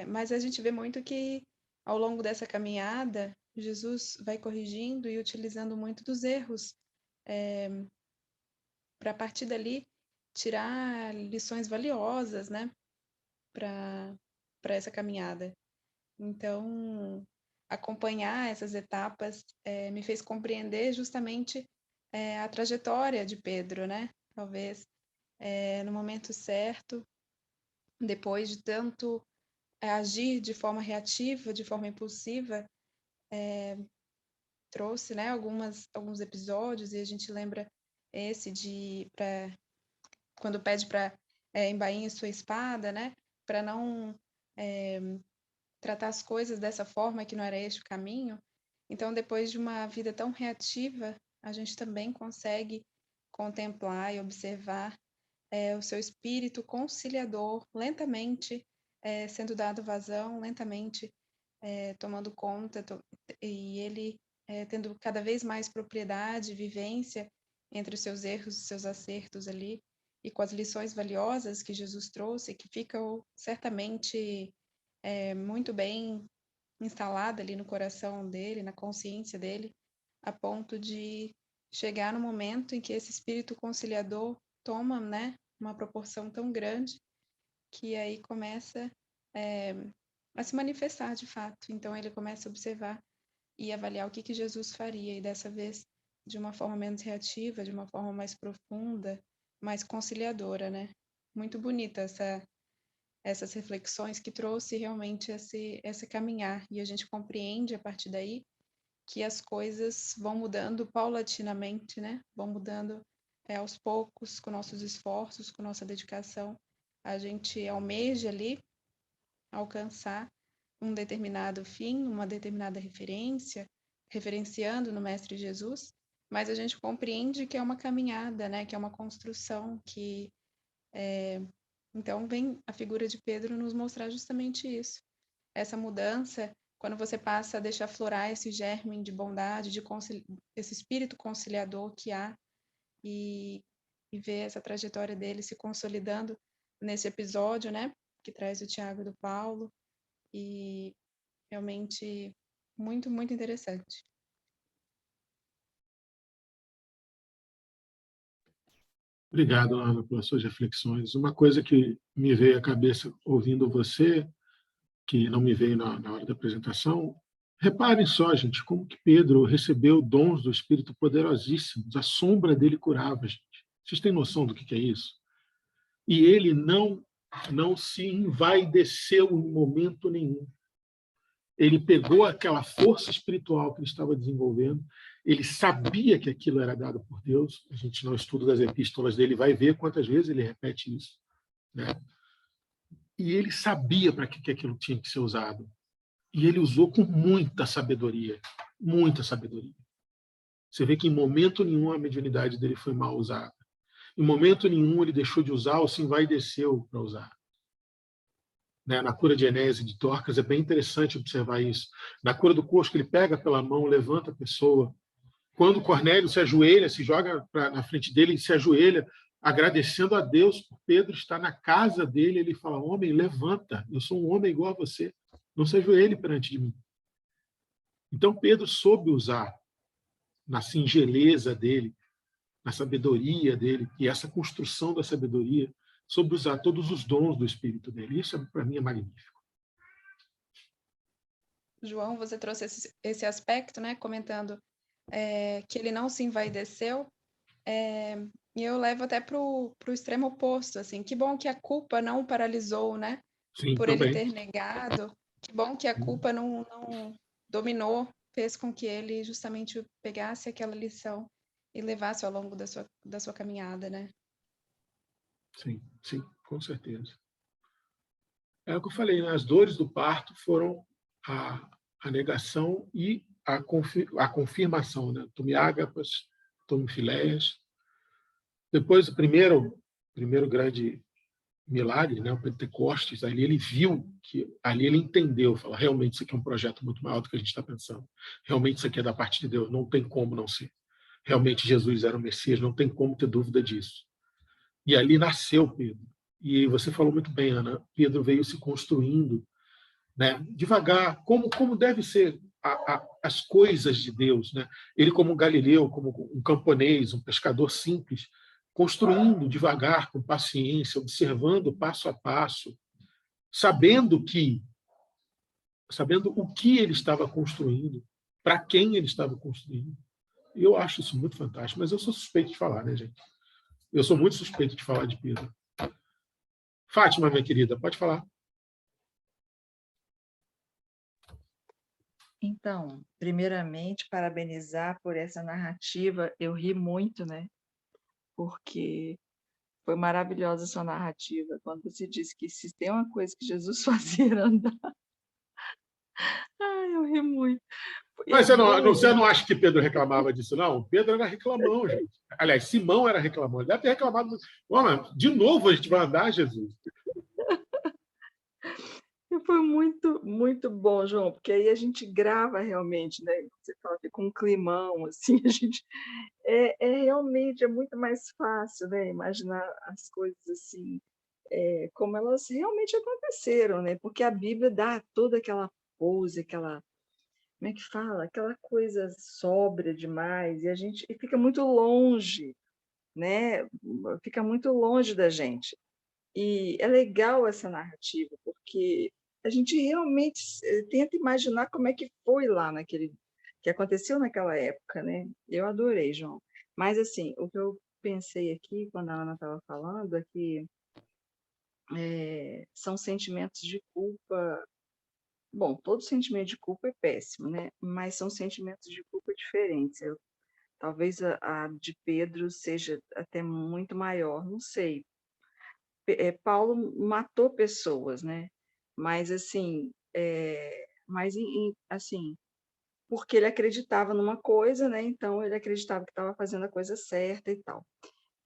Mas a gente vê muito que, ao longo dessa caminhada, Jesus vai corrigindo e utilizando muito dos erros a partir dali tirar lições valiosas, né, para essa caminhada. Então, acompanhar essas etapas me fez compreender justamente a trajetória de Pedro, né? Talvez no momento certo, depois de tanto agir de forma reativa, de forma impulsiva, trouxe, né, alguns episódios, e a gente lembra esse de quando pede para embainhe sua espada, né, para não tratar as coisas dessa forma, que não era este o caminho. Então, depois de uma vida tão reativa, a gente também consegue contemplar e observar o seu espírito conciliador lentamente sendo dado vazão, lentamente tomando conta, e ele tendo cada vez mais propriedade, vivência entre os seus erros e seus acertos ali, e com as lições valiosas que Jesus trouxe, que ficam certamente muito bem instalada ali no coração dele, na consciência dele, a ponto de chegar no momento em que esse espírito conciliador toma, né, uma proporção tão grande que aí começa a se manifestar de fato. Então ele começa a observar e avaliar o que Jesus faria, e dessa vez de uma forma menos reativa, de uma forma mais profunda, mais conciliadora, né? Muito bonita essas reflexões que trouxe realmente esse caminhar, e a gente compreende a partir daí que as coisas vão mudando paulatinamente, né? Vão mudando aos poucos, com nossos esforços, com nossa dedicação. A gente almeja ali alcançar um determinado fim, uma determinada referência, referenciando no Mestre Jesus, mas a gente compreende que é uma caminhada, né? Que é uma construção, que então vem a figura de Pedro nos mostrar justamente isso. Essa mudança, quando você passa a deixar florar esse germe de bondade, esse espírito conciliador que há, e ver essa trajetória dele se consolidando nesse episódio, né? Que traz o Tiago e do Paulo, e realmente muito, muito interessante. Obrigado, Ana, pelas suas reflexões. Uma coisa que me veio à cabeça ouvindo você, que não me veio na hora da apresentação, reparem só, gente, como que Pedro recebeu dons do Espírito poderosíssimos. A sombra dele curava, gente. Vocês têm noção do que é isso? E ele não se envaideceu em momento nenhum. Ele pegou aquela força espiritual que ele estava desenvolvendo, ele sabia que aquilo era dado por Deus. A gente, no estudo das epístolas dele, vai ver quantas vezes ele repete isso, né? E ele sabia para que aquilo tinha que ser usado. E ele usou com muita sabedoria. Muita sabedoria. Você vê que em momento nenhum a mediunidade dele foi mal usada. Em momento nenhum ele deixou de usar ou se envaideceu para usar. Na cura de Enéas e de Dorcas é bem interessante observar isso. Na cura do coxo, ele pega pela mão, levanta a pessoa. Quando Cornélio se ajoelha, se joga na frente dele e se ajoelha, agradecendo a Deus por Pedro estar na casa dele, ele fala: homem, levanta, eu sou um homem igual a você, não se ajoelhe perante de mim. Então Pedro soube usar, na singeleza dele, na sabedoria dele, e essa construção da sabedoria, soube usar todos os dons do Espírito dele. Isso, para mim, é magnífico. João, você trouxe esse aspecto, né, comentando que ele não se envaideceu, e eu levo até para o extremo oposto, assim, que bom que a culpa não o paralisou, né, Sim, por também. ele ter negado, que bom que a culpa não dominou, fez com que ele justamente pegasse aquela lição e levasse ao longo da sua caminhada, né? Sim, sim, com certeza. É o que eu falei, né? As dores do parto foram a negação e a confirmação, né? Tome ágapas, tome filéias. Depois, o primeiro grande milagre, né? O Pentecostes, ali ele viu que, ali ele entendeu, falou: realmente isso aqui é um projeto muito maior do que a gente está pensando. Realmente isso aqui é da parte de Deus, não tem como não ser. Realmente Jesus era o Messias, não tem como ter dúvida disso. E ali nasceu Pedro. E você falou muito bem, Ana, Pedro veio se construindo, né, devagar, como deve ser as coisas de Deus, né? Ele, como um galileu, como um camponês, um pescador simples, construindo devagar, com paciência, observando passo a passo, sabendo o que ele estava construindo, para quem ele estava construindo. E eu acho isso muito fantástico, mas eu sou suspeito de falar, né, gente? Eu sou muito suspeito de falar de Pedro. Fátima, minha querida, pode falar. Então, primeiramente, parabenizar por essa narrativa. Eu ri muito, né? Porque foi maravilhosa a sua narrativa, quando você disse que se tem uma coisa que Jesus fazia era andar. Ai, eu ri muito. E é Mas bom, você né? não acha que Pedro reclamava disso, não? Pedro era reclamão, gente. Aliás, Simão era reclamão. Ele deve ter reclamado. De novo a gente vai andar, Jesus. E foi muito, muito bom, João, porque aí a gente grava realmente, né? Você fala que com um climão, assim, a gente realmente é muito mais fácil, né? Imaginar as coisas assim, como elas realmente aconteceram, né? Porque a Bíblia dá toda aquela pose, aquela, como é que fala? Aquela coisa sóbria demais, e a gente fica muito longe, né? Fica muito longe da gente. E é legal essa narrativa, porque a gente realmente tenta imaginar como é que foi lá naquele, que aconteceu naquela época, né? Eu adorei, João. Mas, assim, o que eu pensei aqui, quando a Ana estava falando, é que são sentimentos de culpa. Bom, todo sentimento de culpa é péssimo, né? Mas são sentimentos de culpa diferentes. Talvez a de Pedro seja até muito maior, não sei. Paulo matou pessoas, né? Mas assim, assim, porque ele acreditava numa coisa, né? Então ele acreditava que estava fazendo a coisa certa e tal.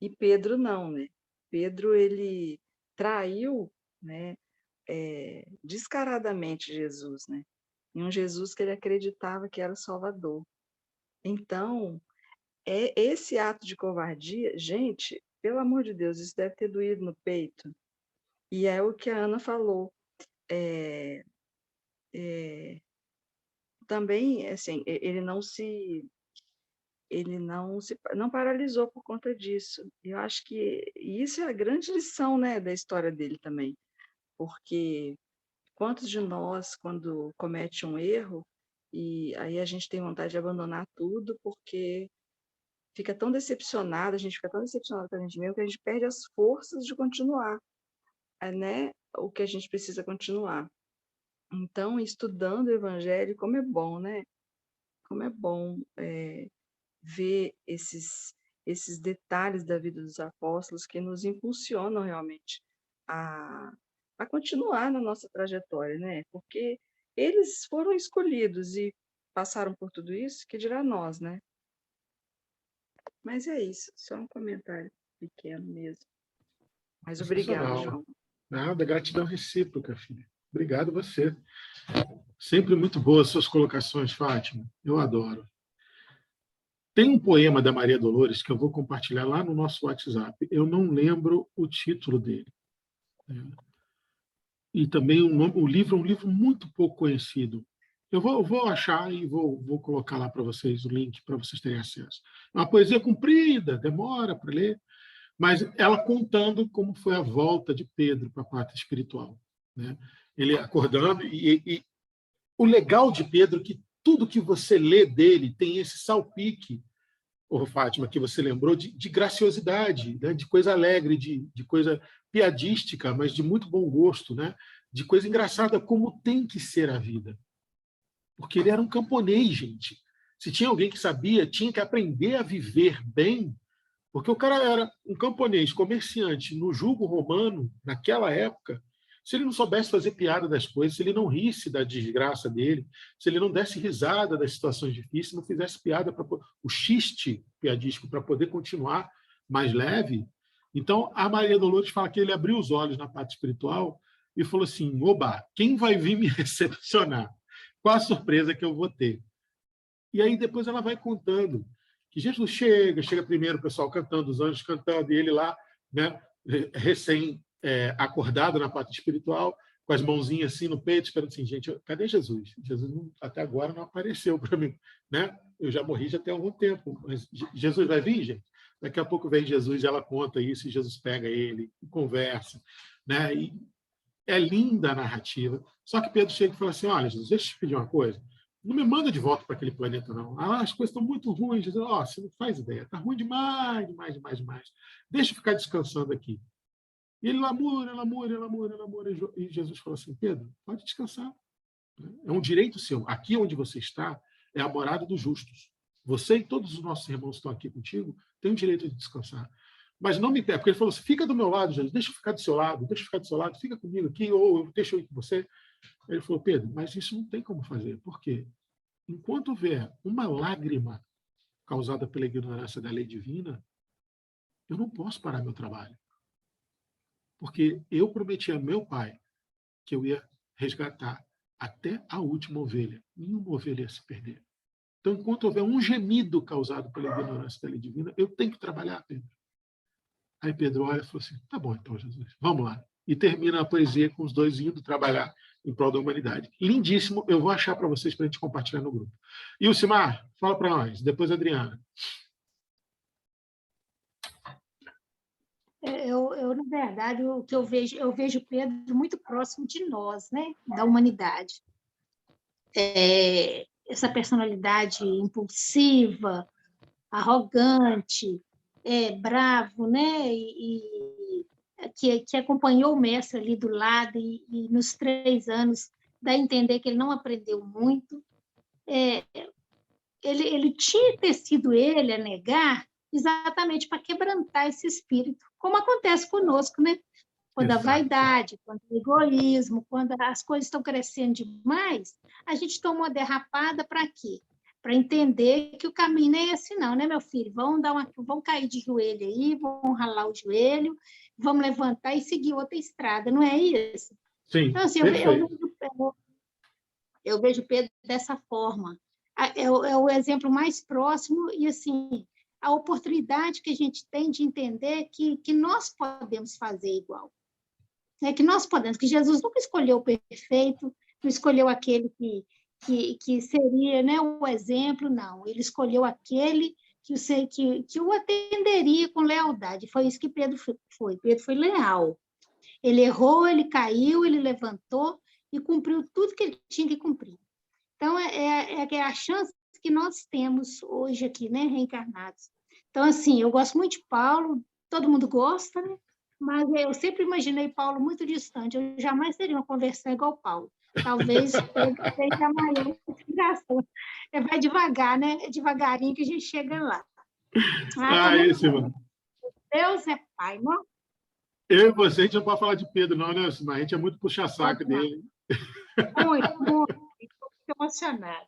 E Pedro não, né? Pedro ele traiu, né? Descaradamente Jesus, né? Em um Jesus que ele acreditava que era o Salvador. Então, esse ato de covardia, gente, pelo amor de Deus, isso deve ter doído no peito. E é o que a Ana falou. É, é, também, assim, ele não paralisou por conta disso. Eu acho que isso é a grande lição, né, da história dele também, porque quantos de nós, quando comete um erro, e aí a gente tem vontade de abandonar tudo, porque fica tão decepcionado, a gente fica tão decepcionado com a gente mesmo, que a gente perde as forças de continuar, né, o que a gente precisa continuar. Então, estudando o Evangelho, como é bom, né? Como é bom ver esses detalhes da vida dos apóstolos que nos impulsionam realmente a, a continuar na nossa trajetória, né? Porque eles foram escolhidos e passaram por tudo isso, que dirá nós, né? Mas é isso, só um comentário pequeno mesmo. Mas obrigada, Sensacional. João. Nada, gratidão recíproca, filha. Obrigado você. Sempre muito boas suas colocações, Fátima. Eu adoro. Tem um poema da Maria Dolores que eu vou compartilhar lá no nosso WhatsApp. Eu não lembro o título dele. E também o livro é um livro muito pouco conhecido. Eu vou achar e vou colocar lá para vocês o link para vocês terem acesso. É uma poesia comprida, demora para ler, mas ela contando como foi a volta de Pedro para a pátria espiritual, né? Ele acordando e o legal de Pedro é que tudo que você lê dele tem esse salpique, Fátima, que você lembrou, de graciosidade, né? De coisa alegre, de coisa piadística, mas de muito bom gosto, né? De coisa engraçada, como tem que ser a vida. Porque ele era um camponês, gente. Se tinha alguém que sabia, tinha que aprender a viver bem, porque o cara era um camponês, comerciante no jugo romano, naquela época. Se ele não soubesse fazer piada das coisas, se ele não risse da desgraça dele, se ele não desse risada das situações difíceis, não fizesse piada para o xiste piadístico para poder continuar mais leve. Então, a Maria Dolores fala que ele abriu os olhos na parte espiritual e falou assim: oba, quem vai vir me recepcionar? Qual a surpresa que eu vou ter? E aí depois ela vai contando que Jesus chega primeiro o pessoal cantando, os anjos cantando, e ele lá, né, recém-acordado na parte espiritual, com as mãozinhas assim no peito, esperando assim, gente, cadê Jesus? Jesus até agora não apareceu para mim, né? Eu já morri já tem algum tempo, mas Jesus vai vir, gente? Daqui a pouco vem Jesus e ela conta isso, e Jesus pega ele, e conversa, né? E é linda a narrativa. Só que Pedro chega e fala assim, olha, Jesus, deixa eu te pedir uma coisa. Não me manda de volta para aquele planeta, não. Ah, as coisas estão muito ruins. Jesus, você não faz ideia. Está ruim demais, demais, demais, demais. Deixa eu ficar descansando aqui. E ele lamura. E Jesus falou assim, Pedro, pode descansar. É um direito seu. Aqui onde você está é a morada dos justos. Você e todos os nossos irmãos que estão aqui contigo têm o direito de descansar. Mas não me pede, porque ele falou assim, fica do meu lado, Jesus, deixa eu ficar do seu lado, fica comigo aqui, ou deixa eu ir com você. Ele falou, Pedro, mas isso não tem como fazer. Por quê? Enquanto houver uma lágrima causada pela ignorância da lei divina, eu não posso parar meu trabalho. Porque eu prometi a meu pai que eu ia resgatar até a última ovelha. Nenhuma ovelha ia se perder. Então, enquanto houver um gemido causado pela ignorância da lei divina, eu tenho que trabalhar, Pedro. Aí Pedro olha e falou assim, tá bom então, Jesus, vamos lá. E termina a poesia com os dois indo trabalhar em prol da humanidade. Lindíssimo, eu vou achar para vocês para a gente compartilhar no grupo. E o Simar, fala para nós, depois a Adriana. Na verdade, o que eu vejo Pedro muito próximo de nós, né, da humanidade. Essa personalidade impulsiva, arrogante, bravo, né, que acompanhou o mestre ali do lado e nos 3 anos dá a entender que ele não aprendeu muito. Ele tinha que ter sido ele a negar exatamente para quebrantar esse espírito, como acontece conosco, né? Quando a vaidade, quando o egoísmo, quando as coisas estão crescendo demais, a gente toma uma derrapada para quê? Para entender que o caminho não é esse não, né, meu filho? Vamos cair de joelho aí, vamos ralar o joelho, vamos levantar e seguir outra estrada, não é isso? Sim, então, assim, eu vejo Pedro dessa forma. É o exemplo mais próximo e, assim, a oportunidade que a gente tem de entender que nós podemos fazer igual. Que nós podemos, que Jesus nunca escolheu o perfeito, não escolheu aquele que seria, né, o exemplo, não. Ele escolheu aquele que o atenderia com lealdade. Foi isso que Pedro foi. Pedro foi leal. Ele errou, ele caiu, ele levantou e cumpriu tudo que ele tinha que cumprir. Então, é a chance que nós temos hoje aqui, né, reencarnados. Então, assim, eu gosto muito de Paulo, todo mundo gosta, né? Mas eu sempre imaginei Paulo muito distante, eu jamais teria uma conversão igual Paulo. Talvez seja a maior inspiração. Vai devagar, né? É devagarinho que a gente chega lá. Isso, mano. Deus é Pai, não? Eu e você, a gente não pode falar de Pedro, não, né, Simar? A gente é muito puxa-saco dele. Muito emocionado.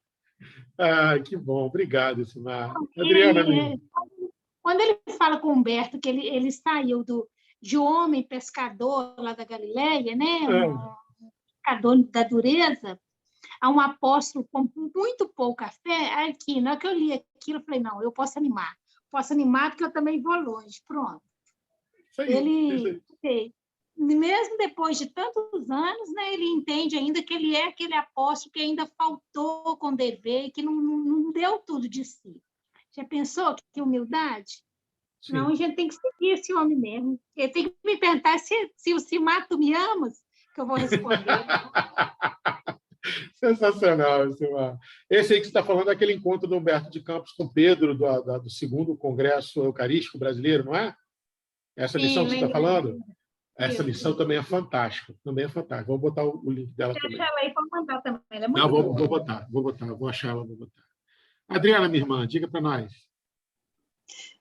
Que bom. Obrigado, Simar. Adriana, quando ele fala com Humberto que ele saiu de homem pescador lá da Galileia, né? Pescador da dureza, a um apóstolo com muito pouca fé, aqui, na hora que eu li aquilo, eu falei, não, eu posso animar porque eu também vou longe, pronto. Ele, mesmo depois de tantos anos, né, ele entende ainda que ele é aquele apóstolo que ainda faltou com dever, que não deu tudo de si. Já pensou que humildade? Sim. Não, a gente tem que seguir esse homem mesmo. Ele tem que me perguntar se o Simar, tu me amas, que eu vou responder. Sensacional, Simar. Esse aí que você está falando é aquele encontro do Humberto de Campos com Pedro, do 2º Congresso Eucarístico Brasileiro, não é? Essa lição que você está falando? Essa lição também é fantástica. Vou botar o link dela também. Deixa ela aí para mandar também. Ela é muito boa. Vou achar ela, vou botar. Adriana, minha irmã, diga para nós.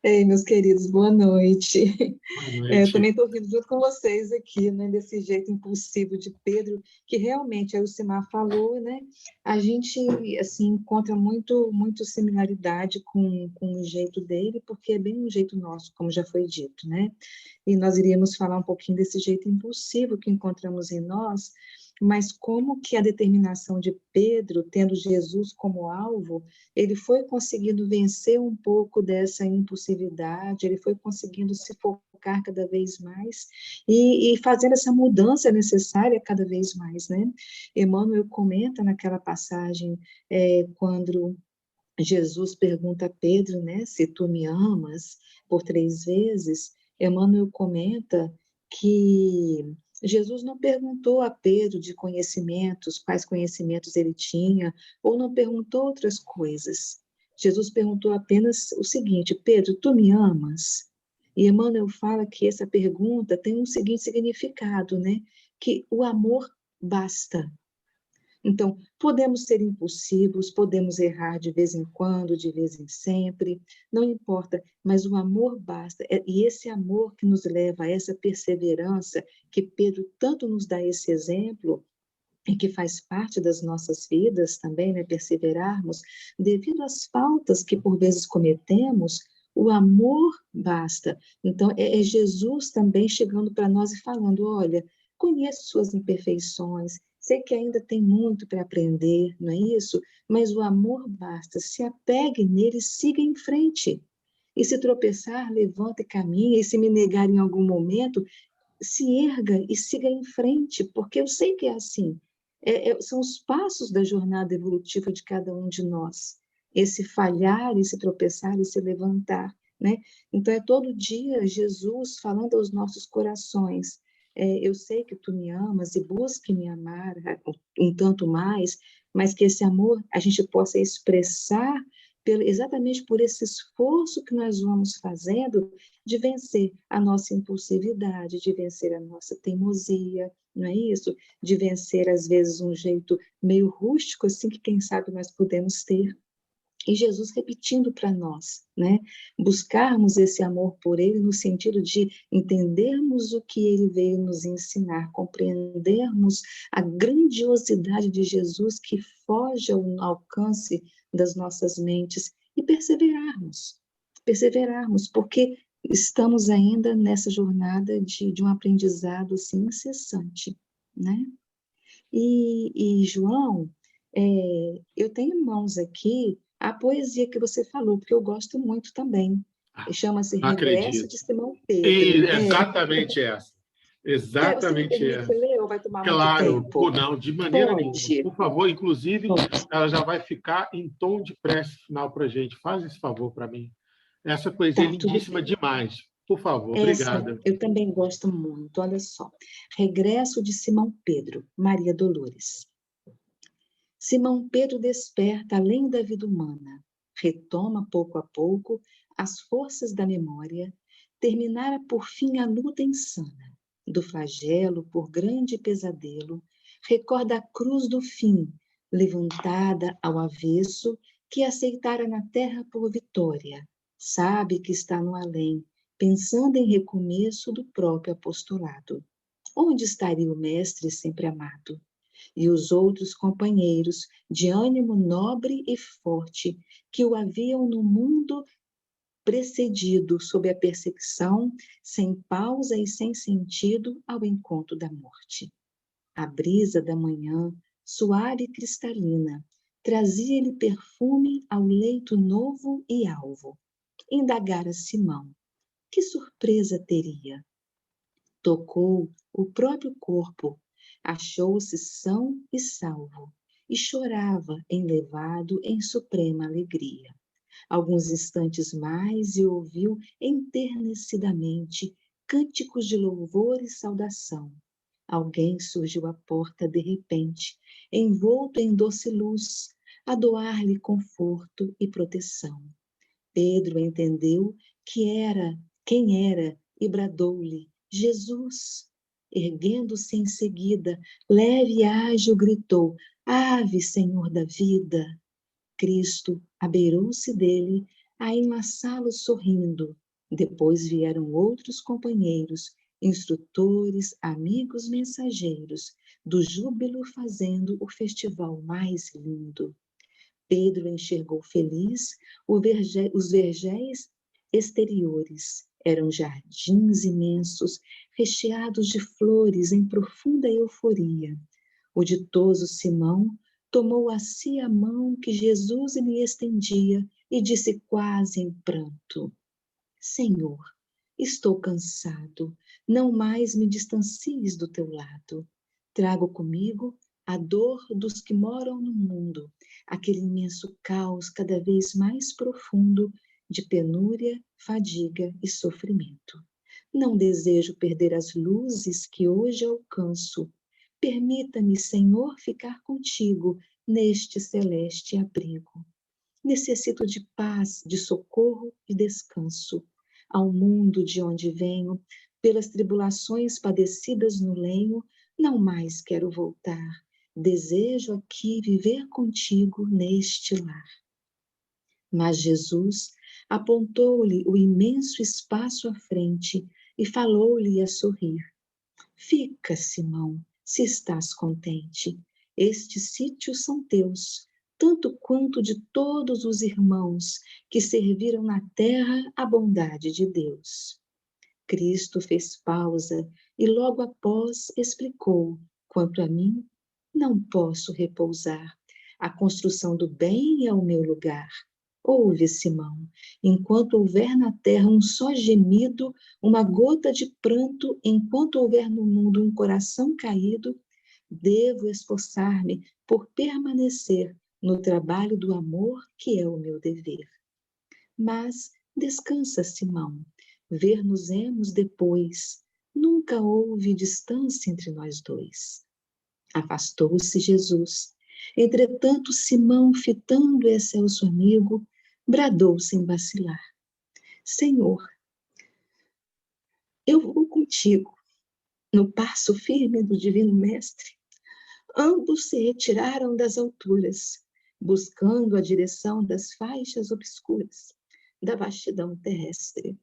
Ei, meus queridos, boa noite. Boa noite. Eu também estou rindo junto com vocês aqui, né, desse jeito impulsivo de Pedro, que realmente, aí o Simar falou, né, a gente, assim, encontra muito similaridade com o jeito dele, porque é bem um jeito nosso, como já foi dito, né, e nós iríamos falar um pouquinho desse jeito impulsivo que encontramos em nós, mas como que a determinação de Pedro, tendo Jesus como alvo, ele foi conseguindo vencer um pouco dessa impulsividade, ele foi conseguindo se focar cada vez mais e fazendo essa mudança necessária cada vez mais, né? Emmanuel comenta naquela passagem, quando Jesus pergunta a Pedro, né, se tu me amas, por 3 vezes. Emmanuel comenta que Jesus não perguntou a Pedro de conhecimentos, quais conhecimentos ele tinha, ou não perguntou outras coisas. Jesus perguntou apenas o seguinte: Pedro, tu me amas? E Emmanuel fala que essa pergunta tem um seguinte significado, né? Que o amor basta. Então, podemos ser impulsivos, podemos errar de vez em quando, de vez em sempre, não importa, mas o amor basta. E esse amor que nos leva a essa perseverança, que Pedro tanto nos dá esse exemplo, e que faz parte das nossas vidas também, né, perseverarmos, devido às faltas que por vezes cometemos, o amor basta. Então, é Jesus também chegando para nós e falando: olha, conheço suas imperfeições, sei que ainda tem muito para aprender, não é isso? Mas o amor basta, se apegue nele e siga em frente. E se tropeçar, levanta e caminha, e se me negar em algum momento, se erga e siga em frente, porque eu sei que é assim. São os passos da jornada evolutiva de cada um de nós. Esse falhar, esse tropeçar e se levantar, né? Então, é todo dia Jesus falando aos nossos corações: eu sei que tu me amas e busque me amar um tanto mais, mas que esse amor a gente possa expressar exatamente por esse esforço que nós vamos fazendo de vencer a nossa impulsividade, de vencer a nossa teimosia, não é isso? De vencer, às vezes, um jeito meio rústico, assim, que quem sabe nós podemos ter. E Jesus repetindo para nós, né? Buscarmos esse amor por Ele no sentido de entendermos o que Ele veio nos ensinar, compreendermos a grandiosidade de Jesus que foge ao alcance das nossas mentes e perseverarmos, porque estamos ainda nessa jornada de um aprendizado assim, incessante, né? João, eu tenho em mãos aqui a poesia que você falou, porque eu gosto muito também. Chama-se Não Regresso acredito. de Simão Pedro. Exatamente essa. Você me Exatamente permite essa. ler ou vai tomar muito Claro, tempo? não, de maneira nenhuma. Pode, Por favor, inclusive, pode. ela já vai ficar em tom de prece final para a gente. Faz esse favor para mim. Essa poesia é Tá, tudo lindíssima bem. demais. Por favor, Essa obrigada. eu também gosto muito, olha só. Regresso de Simão Pedro, Maria Dolores. Simão Pedro desperta além da vida humana, retoma pouco a pouco as forças da memória, terminara por fim a luta insana, do flagelo por grande pesadelo, recorda a cruz do fim, levantada ao avesso, que aceitara na terra por vitória, sabe que está no além, pensando em recomeço do próprio apostolado. Onde estaria o mestre sempre amado? E os outros companheiros, de ânimo nobre e forte, que o haviam no mundo precedido sob a perseguição, sem pausa e sem sentido, ao encontro da morte. A brisa da manhã, suave e cristalina, trazia-lhe perfume ao leito novo e alvo. Indagara Simão, que surpresa teria? Tocou o próprio corpo, achou-se são e salvo, e chorava enlevado em suprema alegria. Alguns instantes mais e ouviu enternecidamente cânticos de louvor e saudação. Alguém surgiu à porta de repente, envolto em doce luz, a doar-lhe conforto e proteção. Pedro entendeu quem era, e bradou-lhe: Jesus! Erguendo-se em seguida, leve e ágil gritou: Ave, Senhor da vida! Cristo abeirou-se dele a enlaçá-lo sorrindo. Depois vieram outros companheiros, instrutores, amigos mensageiros, do júbilo fazendo o festival mais lindo. Pedro enxergou feliz os vergéis exteriores. Eram jardins imensos, recheados de flores em profunda euforia. O ditoso Simão tomou a si a mão que Jesus lhe estendia e disse quase em pranto: Senhor, estou cansado, não mais me distancies do teu lado. Trago comigo a dor dos que moram no mundo, aquele imenso caos cada vez mais profundo de penúria, fadiga e sofrimento. Não desejo perder as luzes que hoje alcanço. Permita-me, Senhor, ficar contigo neste celeste abrigo. Necessito de paz, de socorro e descanso. Ao mundo de onde venho, pelas tribulações padecidas no lenho, não mais quero voltar. Desejo aqui viver contigo neste lar. Mas Jesus apontou-lhe o imenso espaço à frente e falou-lhe a sorrir. Fica, Simão, se estás contente. Estes sítios são teus, tanto quanto de todos os irmãos que serviram na terra a bondade de Deus. Cristo fez pausa e logo após explicou: quanto a mim, não posso repousar. A construção do bem é o meu lugar. Ouve, Simão, enquanto houver na terra um só gemido, uma gota de pranto, enquanto houver no mundo um coração caído, devo esforçar-me por permanecer no trabalho do amor que é o meu dever. Mas descansa, Simão, ver-nos-emos depois. Nunca houve distância entre nós dois. Afastou-se Jesus. Entretanto, Simão, fitando excelso amigo, bradou sem vacilar: Senhor, eu vou contigo, no passo firme do Divino Mestre. Ambos se retiraram das alturas, buscando a direção das faixas obscuras da vastidão terrestre.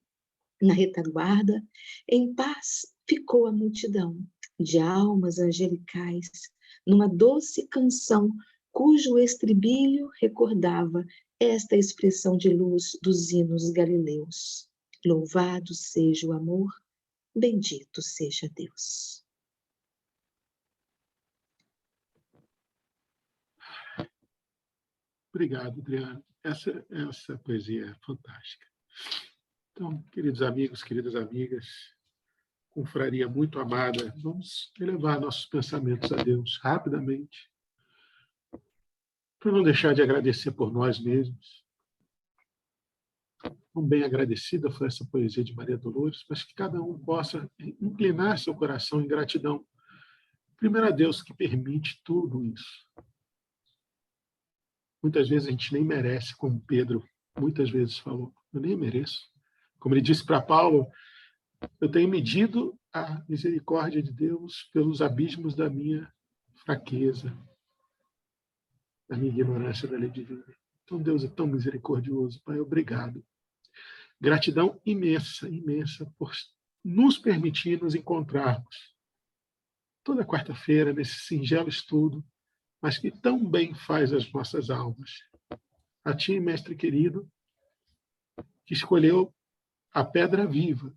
Na retaguarda, em paz, ficou a multidão de almas angelicais, numa doce canção cujo estribilho recordava esta expressão de luz dos hinos galileus: louvado seja o amor, bendito seja Deus. Obrigado, Adriano. Essa poesia é fantástica. Então, queridos amigos, queridas amigas, confraria muito amada, vamos elevar nossos pensamentos a Deus rapidamente, para não deixar de agradecer por nós mesmos. Quão bem agradecida foi essa poesia de Maria Dolores, mas que cada um possa inclinar seu coração em gratidão. Primeiro a Deus que permite tudo isso. Muitas vezes a gente nem merece, como Pedro muitas vezes falou, eu nem mereço. Como ele disse para Paulo, eu tenho medido a misericórdia de Deus pelos abismos da minha fraqueza, da minha ignorância da lei divina. Então Deus é tão misericordioso, Pai, obrigado. Gratidão imensa, imensa, por nos permitir nos encontrarmos toda quarta-feira nesse singelo estudo, mas que tão bem faz as nossas almas. A Ti, mestre querido, que escolheu a pedra viva,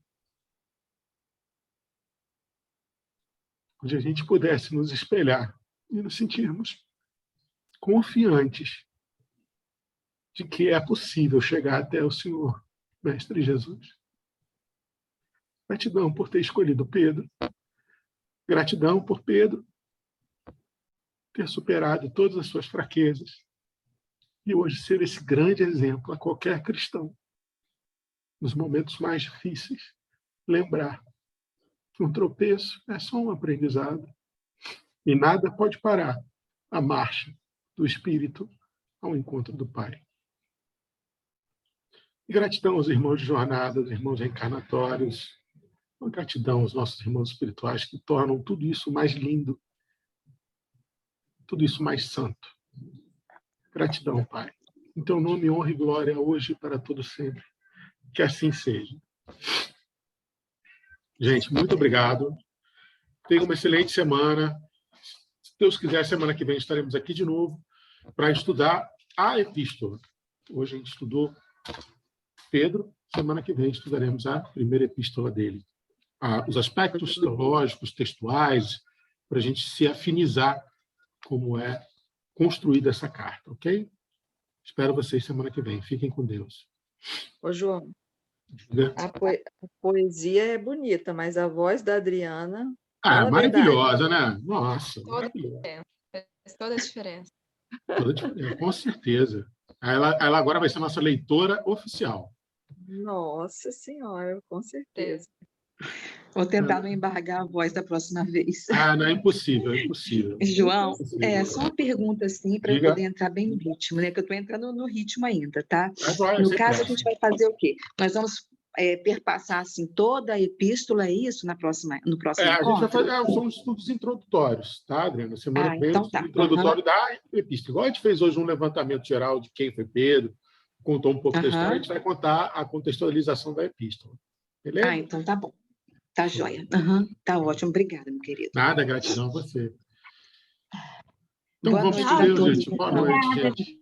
onde a gente pudesse nos espelhar e nos sentirmos confiantes de que é possível chegar até o Senhor, Mestre Jesus. Gratidão por ter escolhido Pedro. Gratidão por Pedro ter superado todas as suas fraquezas e hoje ser esse grande exemplo a qualquer cristão. Nos momentos mais difíceis, lembrar que um tropeço é só um aprendizado e nada pode parar a marcha do Espírito ao encontro do Pai. E gratidão aos irmãos de jornada, aos irmãos reencarnatórios, gratidão aos nossos irmãos espirituais que tornam tudo isso mais lindo, tudo isso mais santo. Gratidão, Pai. Em Teu nome, honra e glória hoje e para todo sempre. Que assim seja. Gente, muito obrigado. Tenha uma excelente semana. Se Deus quiser, semana que vem estaremos aqui de novo para estudar a epístola. Hoje a gente estudou Pedro, semana que vem estudaremos a primeira epístola dele. Os aspectos teológicos, textuais, para a gente se afinizar como é construída essa carta, ok? Espero vocês semana que vem. Fiquem com Deus. Ô, João, a poesia é bonita, mas a voz da Adriana... Ah, maravilhosa, né? Nossa, Todo maravilhosa. tempo. Faz toda a diferença. Toda a diferença, com certeza. Ela agora vai ser nossa leitora oficial. Nossa Senhora, com certeza. Vou tentar não embargar a voz da próxima vez. Não, é impossível, é impossível. João, Impossível. só uma pergunta assim para eu Diga. poder entrar bem no ritmo, né? Que eu estou entrando no ritmo ainda, tá? Vai, No sem caso, a pressa. gente vai fazer o quê? Nós vamos perpassar assim toda a epístola, é isso, no próximo A gente vai encontro? fazer, são estudos introdutórios, tá, Adriana? Semana que vem, então o tá. estudo introdutório da epístola. Igual a gente fez hoje um levantamento geral de quem foi Pedro, contou um pouco da história, a gente vai contar a contextualização da epístola. Beleza? Então tá bom. Tá joia. Tá ótimo. Obrigada, meu querido. Nada, gratidão a você. Então Boa vamos noite com para Deus, todos. gente. Boa noite, gente.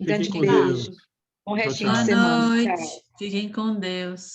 Um grande Fiquem com beijo. Deus. Bom restinho tchau. de Boa semana. noite. Tchau. Fiquem com Deus.